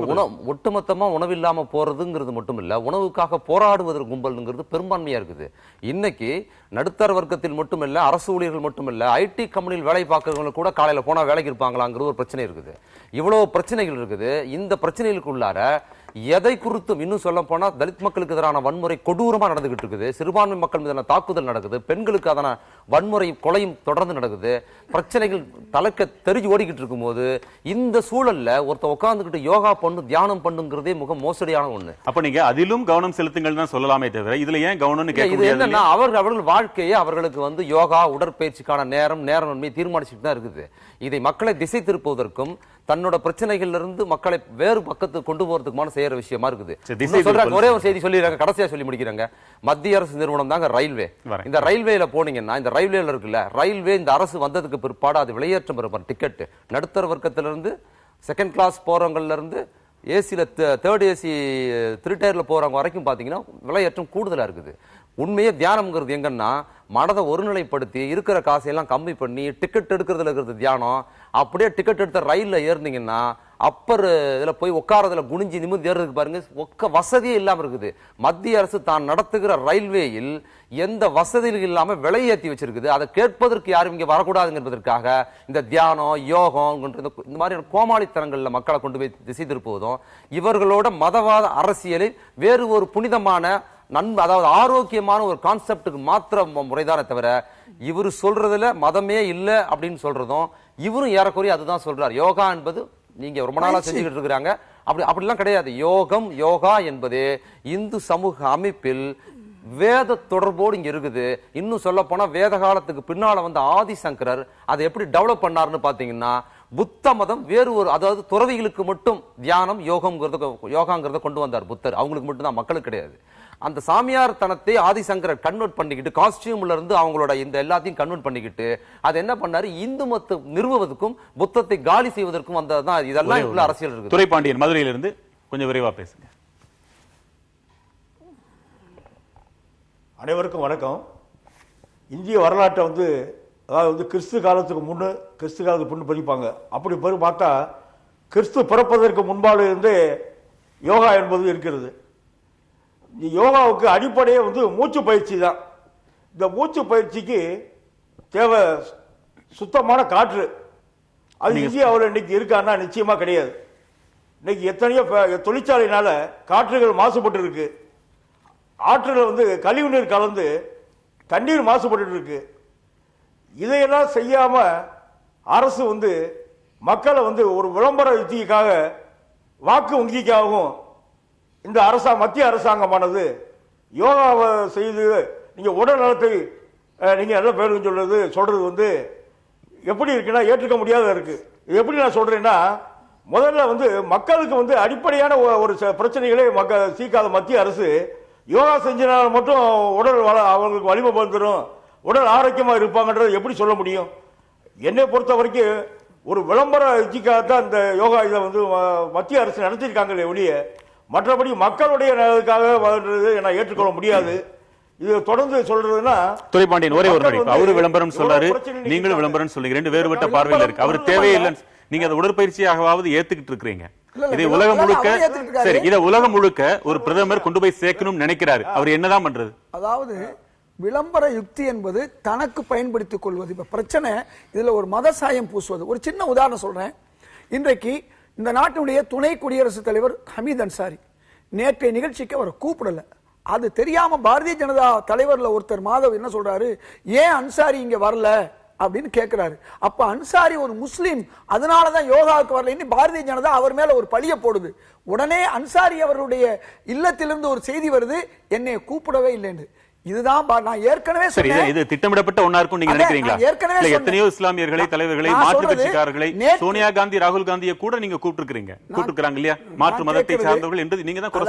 ஒட்டுமொத்தமா உணவு இல்லாம போறதுங்கிறது மட்டும் இல்ல, உணவுக்காக போராடுவதற்கு கும்பல்ங்கிறது பெரும்பான்மையா இருக்குது. இன்னைக்கு நடுத்தர வர்க்கத்தில் மட்டும் இல்ல, அரசு ஊழியர்கள் மட்டும் இல்ல, ஐடி கம்பெனியில் வேலை பார்க்கறவங்க கூட காலையில போனா வேலைக்கு இருப்பாங்களாங்கிறது ஒரு பிரச்சனை இருக்குது. இவ்வளவு பிரச்சனைகள் இருக்குது. இந்த பிரச்சனைகளுக்குள்ளார எதை குறித்தும் இன்னும் சொல்ல போனா தலித் மக்களுக்கு எதிரான வன்முறை கொடூரமா நடந்துகிட்டு இருக்குது, சிறுபான்மை மக்கள் மீதான தாக்குதல் நடக்குது, பெண்களுக்கு அதன வன்முறையும் கொலையும் தொடர்ந்து நடக்குது, பிரச்சனைகள் தலைக்க தெரிஞ்சு ஓடிக்கிட்டு இருக்கும் போது இந்த சூழல்ல ஒருத்த உட்கார்ந்துகிட்டு யோகா பண்ணு தியானம் பண்ணுங்கிறதே மிக மோசடியான ஒண்ணு. அப்ப நீங்க அதிலும் கவனம் செலுத்துங்கள் தான் சொல்லலாமே தவிர இதுல ஏன் கவனம்னு கேட்க இது என்னன்னா அவர்கள் வாழ்க்கையே அவர்களுக்கு யோகா உடற்பயிற்சிக்கான நேரமின்மை தீர்மானிச்சுட்டு தான் இருக்குது. இதை மக்களை திசை திருப்புவதற்கும் தன்னோட பிரச்சனைகள்ல இருந்து மக்களை வேறு பக்கத்துக்கு கொண்டு போறதுக்குமான செய்யற விஷயமா இருக்குது. ஒரே ஒரு செய்தி சொல்லிடுறாங்க, கடைசியா சொல்லி முடிக்கிறாங்க. மத்திய அரசு நிறுவனம் தாங்க ரயில்வே. இந்த ரயில்வேல போனீங்கன்னா இந்த ரயில்வேல இருக்குல்ல, ரயில்வே இந்த அரசு வந்ததுக்கு பிற்பாடு அது வெளியேற்றம் பெறும் டிக்கெட் நடுத்தர வர்க்கத்திலிருந்து செகண்ட் கிளாஸ் போறவங்கல இருந்து ஏசில தேர்ட் ஏசி 3 டயர்ல போறவங்க வரைக்கும் பாத்தீங்கன்னா விலையேற்றம் கூடுதலா இருக்குது. உண்மையே தியானம்ங்கிறது எங்கன்னா மனதை ஒருநிலைப்படுத்தி இருக்கிற காசையெல்லாம் கம்மி பண்ணி டிக்கெட் எடுக்கிறதுல இருக்கிறது தியானம். அப்படியே டிக்கெட் எடுத்த ரயில்ல ஏறினீங்கன்னா அப்பர் இதுல போய் உட்காரதுல குனிஞ்சி நிமிர்ந்து ஏறதுக்கு பாருங்க வசதியே இல்லாம இருக்குது. மத்திய அரசு தான் நடத்துகிற ரயில்வேயில் எந்த வசதியும் இல்லாம விலை ஏற்றி வச்சிருக்குது. அதை கேட்பதற்கு யாரும் இங்க வரக்கூடாதுங்கிறதுக்காக இந்த தியானம் யோகம் இந்த மாதிரியான கோமாளித்தனங்கள்ல மக்களை கொண்டு போய் திசை திருப்புவதும் இவர்களோட மதவாத அரசியலில் வேறு ஒரு புனிதமான அதாவது ஆரோக்கியமான ஒரு கான்செப்டுக்கு மாத்திர முறைதானே தவிர இவரு சொல்றதுல மதமே இல்லை அப்படின்னு சொல்றதும் இவரும் ஏறக்குறைய அதுதான் சொல்றாரு. யோகா என்பது நீங்க ரொம்ப நாளா செஞ்சுக்கிட்டு இருக்கிறாங்க, அப்படிலாம் கிடையாது. யோகா என்பது இந்து சமூக அமைப்பில் வேத தொடர்போடு இங்க இருக்குது. இன்னும் சொல்ல போனா வேத காலத்துக்கு பின்னால வந்து ஆதிசங்கரர் அதை எப்படி டெவலப் பண்ணாருன்னு பாத்தீங்கன்னா புத்த மதம் வேறு ஒரு அதாவது துறவிகளுக்கு மட்டும் தியானம் யோகாங்கிறத கொண்டு வந்தார் புத்தர். அவங்களுக்கு மட்டும் தான், மக்களுக்கு கிடையாது. அந்த சாமியார் தனத்தை ஆதிசங்கரர் கன்வெர்ட் பண்ணிக்கிட்டு காஸ்டியூம்ல இருந்து அவங்களோட இந்த எல்லாத்தையும் கன்வெர்ட் பண்ணிக்கிட்டு அது என்ன பண்ணாரு, இந்து மதத்தை நிறுவுவதற்கும் புத்தத்தை காலி செய்வதற்கும் வந்ததுதான். இதெல்லாம் இவ்வளவு அரசியல் இருக்கு. துரைப்பாண்டியன் மதுரையிலிருந்து கொஞ்சம் விரைவா பேசுங்க. அனைவருக்கும் வணக்கம். இந்திய வரலாற்றை அதாவது கிறிஸ்து காலத்துக்கு முன்னு கிறிஸ்து காலத்துக்கு முன்னு பதிப்பாங்க. அப்படி போய் பார்த்தா கிறிஸ்து பிறப்பதற்கு முன்பால இருந்தே யோகா என்பது இருக்கிறது. யோகாவுக்கு அடிப்படையே மூச்சு பயிற்சி தான். இந்த மூச்சு பயிற்சிக்கு தேவை சுத்தமான காற்று. அது இந்தியாவில் இன்னைக்கு இருக்கான்னா நிச்சயமா கிடையாது. இன்னைக்கு எத்தனையோ தொழிற்சாலையினால காற்றுகள் மாசுபட்டு இருக்கு. ஆற்றுல கழிவுநீர் கலந்து தண்ணீர் மாசுபட்டு இருக்கு. இதையெல்லாம் செய்யாம அரசு மக்களை ஒரு விளம்பர யுக்திக்காக வாக்கு வங்கிக்காகவும் இந்த மத்திய அரசாங்கமானது யோகாவை செய்து நீங்க உடல் நலத்தை நீங்க என்ன பேருக்கு சொல்றது எப்படி இருக்குன்னா ஏற்றுக்க முடியாத இருக்கு. இது எப்படி நான் சொல்றேன்னா, முதல்ல மக்களுக்கு அடிப்படையான ஒரு பிரச்சனைகளே சீக்காத மத்திய அரசு யோகா செஞ்சனால மட்டும் உடல் அவங்களுக்கு வலிமை வந்துடும், உடல் ஆரோக்கியமா இருப்பாங்கன்றது எப்படி சொல்ல முடியும்? என்னை பொறுத்த வரைக்கும் ஒரு விளம்பர யுக்திக்காகத்தான் இந்த யோகா இதை மத்திய அரசு நடத்திருக்காங்களே ஒழிய மற்றபடி மக்களுடைய நலனுக்காக நான் ஏற்றுக்கொள்ள முடியாது. இது தொடர்ந்து சொல்றதுன்னா துரைப்பாண்டியன் ஒரே ஒரு நடிப்பு. அவரு விளம்பரம் சொல்றாரு, நீங்களும் விளம்பரம் சொல்றீங்க. ரெண்டு வேறுபட்ட பார்வையில் இருக்கு. அவர் தேவையில்லைன்னு நீங்க அதை உடற்பயிற்சியாகவாவது ஏத்துக்கிட்டு இருக்கிறீங்க. இதை உலகம் முழுக்க சரி, இதை உலகம் முழுக்க ஒரு பிரதமர் கொண்டு போய் சேர்க்கணும்னு நினைக்கிறாரு. அவர் என்னதான் பண்றது? அதாவது விளம்பர யுக்தி என்பது தனக்கு பயன்படுத்திக் கொள்வது. இப்ப பிரச்சனை இதுல ஒரு மத சாயம் பூசுவது. ஒரு சின்ன உதாரணம் சொல்றேன். இன்றைக்கு இந்த நாட்டினுடைய துணை குடியரசுத் தலைவர் ஹமீத் அன்சாரி நேற்றைய நிகழ்ச்சிக்கு அவர் கூப்பிடல. அது தெரியாம பாரதிய ஜனதா தலைவர்ல ஒருத்தர் மாதவ் என்ன சொல்றாரு, ஏன் அன்சாரி இங்க வரல அப்படின்னு கேட்கிறாரு. அப்ப அன்சாரி ஒரு முஸ்லீம், அதனாலதான் யோகாவுக்கு வரல. பாரதிய ஜனதா அவர் மேல ஒரு பழிய போடுது. உடனே அன்சாரி அவருடைய இல்லத்திலிருந்து ஒரு செய்தி வருது, என்னை கூப்பிடவே இல்லைன்னு. இதுதான் நான் ஏற்கனவே சொன்னேன். இது திட்டமிடப்பட்ட ஒண்ணா இருக்கும் நீங்க நினைக்கிறீங்களா? எத்தனையோ இஸ்லாமியர்களை, தலைவர்களை, மாற்று கட்சிக்காரர்களை, சோனியா காந்தி, ராகுல் காந்தியை கூட நீங்க கூப்பிட்டுருக்காங்க இல்லையா? மாற்று மதத்தை சார்ந்தவர்கள் என்று நீங்க தான் குறை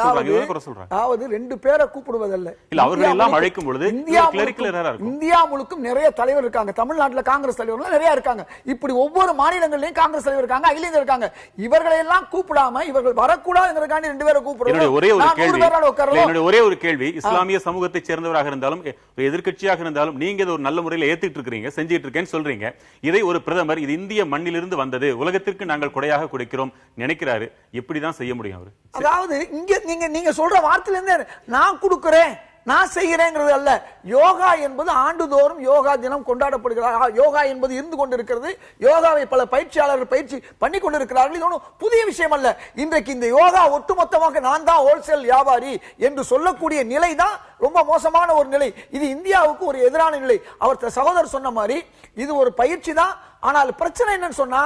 சொல்றாங்க. அதாவது 2 பேரை கூப்பிடுவதல்ல, இல்ல அவர்கள் எல்லாம் அழைக்கும் பொழுது இந்தியா முழுக்கும் நிறைய தலைவர் இருக்காங்க. தமிழ்நாட்டில் காங்கிரஸ் தலைவர்கள் நிறைய இருக்காங்க. இப்படி ஒவ்வொரு மாநிலங்களிலும் காங்கிரஸ் தலைவர் இருக்காங்க, அகில இந்திய இருக்காங்க. இவர்களை எல்லாம் கூப்பிடாம இவர்கள் வரக்கூடாதுங்கிறதுக்காண்டி 2 பேரை கூப்பிடுறோம். ஒரே ஒரு கேள்வி, இஸ்லாமிய சமூகத்தை சேர்ந்தவராக இருந்தாலும் எதிர்க்கட்சியாக இருந்தாலும் நீங்க ஒரு நல்ல முறையில் ஏத்துட்டு இருக்கீங்க, செஞ்சிட்டு இருக்கேன்னு சொல்றீங்க. இதை ஒரு பிரதமர் இது இந்திய மண்ணிலிருந்து வந்தது, உலகத்திற்கு நாங்கள் கொடையாக கொடுக்கிறோம் நினைக்கிறாரு. எப்படிதான் செய்ய முடியும் அவரு? அதாவது இங்க நீங்க சொல்ற வார்த்தையில இருந்து நான் கொடுக்கிறேன் நான் செய்கிறேங்கிறது அல்ல. யோகா என்பது ஆண்டுதோறும் யோகா தினம் கொண்டாடப்படுகிறார். யோகா என்பது இருந்து கொண்டிருக்கிறது. யோகாவை பல பயிற்சியாளர்கள் பயிற்சி பண்ணி கொண்டிருக்கிறார்கள். இது ஒன்றும் புதிய விஷயம் அல்ல. இன்றைக்கு இந்த யோகா ஒட்டுமொத்தமாக நான் தான் ஹோல்சேல் வியாபாரி என்று சொல்லக்கூடிய நிலை தான் ரொம்ப மோசமான ஒரு நிலை. இது இந்தியாவுக்கு ஒரு எதிரான நிலை. அவர் சகோதரர் சொன்ன மாதிரி இது ஒரு பயிற்சி தான். ஆனால் பிரச்சனை என்னன்னு சொன்னா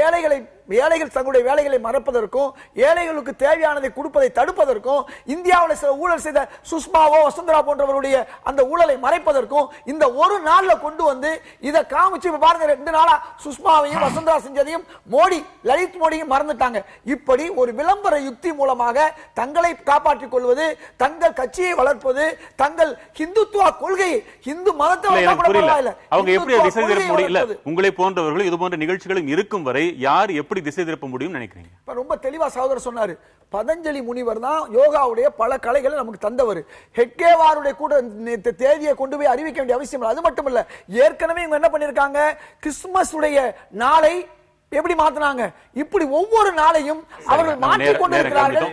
ஏழைகள் தங்களுடைய வேலைகளை மறைப்பதற்கும் ஏழைகளுக்கு தேவையானதை கொடுப்பதை தடுப்பதற்கும் இந்தியாவில் சில ஊழல் செய்த சுஷ்மாவோ வசுந்தரா போன்றவருடைய அந்த ஊழலை மறைப்பதற்கும் இந்த ஒரு நாள்ல கொண்டு வந்து இதை காமிச்சு பாருங்க, 2 நாளா சுஷ்மாவையும் வசுந்தரா செஞ்சதையும் லலித் மோடியும் மறந்துட்டாங்க. இப்படி ஒரு விளம்பர யுக்தி மூலமாக தங்களை காப்பாற்றிக் கொள்வது, தங்கள் கட்சியை வளர்ப்பது, தங்கள் ஹிந்துத்துவ கொள்கையை இந்து மதத்தை அவங்க எப்படி திசை திருப்ப முடியல? உங்களை போன்றவர்கள் இது போன்ற நிகழ்ச்சிகளும் இருக்கும் வரை யார் எப்படி திசை திருப்ப முடியும் நினைக்கிறீங்க? ரொம்ப தெளிவா சகோதரர் சொன்னாரு. பதஞ்சலி முனிவர் தான் யோகாவுடைய பல கலைகளை நமக்கு தந்தவர். ஹெட்கேவாருடைய கூட தேதியை கொண்டு போய் அறிவிக்க வேண்டிய அவசியம் இல்லை. அது மட்டும் இல்ல, ஏற்கனவே இவங்க என்ன பண்ணிருக்காங்க, கிறிஸ்துமஸ் உடைய நாளை எப்படி மாத்தினாங்க. இப்படி ஒவ்வொரு நாளையும் அவர்கள் மாற்றிக் கொண்டிருக்கிறார்கள்.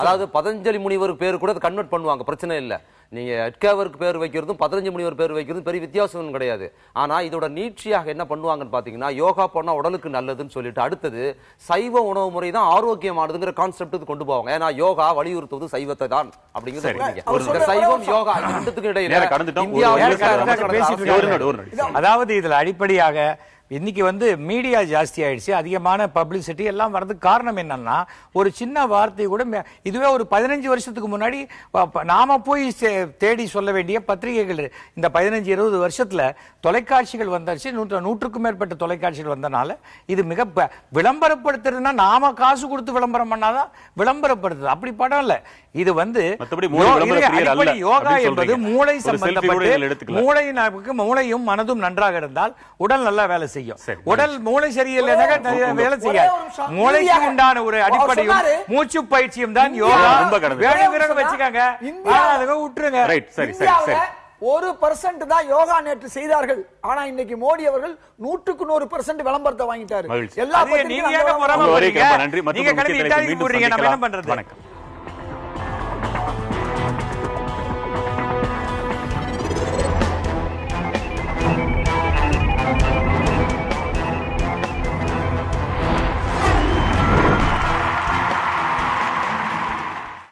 அதாவது பதஞ்சலி முனிவர் பேரு கூட கன்வெர்ட் பண்ணுவாங்க, பிரச்சனை இல்ல. நீங்க எட்கேவருக்கு பேர் வைக்கிறதும் பதஞ்சலி முனிவர் பேர் வைக்கிறதும் பெரிய வித்தியாசம் கிடையாது. ஆனா இதோட நீட்சியாக என்ன பண்ணுவாங்கன்னு பாத்தீங்கன்னா, யோகா பண்ணா உடலுக்கு நல்லதுன்னு சொல்லிட்டு அடுத்தது சைவ உணவு முறை தான் ஆரோக்கியமானதுங்கிற கான்செப்ட் கொண்டு போவாங்க. ஏன்னா யோகா வலியுறுத்துவது சைவத்தை தான் அப்படிங்கிறது. சைவம் யோகா ரெண்டுத்துக்கு இடையில அதாவது இதுல அடிப்படையாக இன்னைக்கு மீடியா ஜாஸ்தி ஆயிடுச்சு, அதிகமான பப்ளிசிட்டி எல்லாம் வர்றதுக்கு காரணம் என்னன்னா, ஒரு சின்ன வார்த்தை கூட இதுவே ஒரு 15 வருஷத்துக்கு முன்னாடி நாம போய் தேடி சொல்ல வேண்டிய பத்திரிகைகள் இந்த 15-20 வருஷத்துல தொலைக்காட்சிகள் வந்துருச்சு. 100க்கும் மேற்பட்ட தொலைக்காட்சிகள் வந்தனால இது மிக விளம்பரப்படுத்துறதுன்னா நாம காசு கொடுத்து விளம்பரம் பண்ணாதான் விளம்பரப்படுத்துது. அப்படி படம் இல்ல. இது யோகா என்பது மூளை சம்பந்தப்பட்டு மூளையும் மனதும் நன்றாக இருந்தால் உடல் நல்லா வேலை செய்யும். உடல் மூளை சரியில்லை வேலை செய்ய மூளைக்கு உண்டான ஒரு அடிப்படையும் மூச்சு பயிற்சியும் தான் யோகா. வச்சுக்காங்க, விட்டுருங்க. 1% தான் யோகா நேற்று செய்தார்கள். ஆனா இன்னைக்கு மோடி அவர்கள் 100% விளம்பரத்தை வாங்கிட்டாரு. எல்லா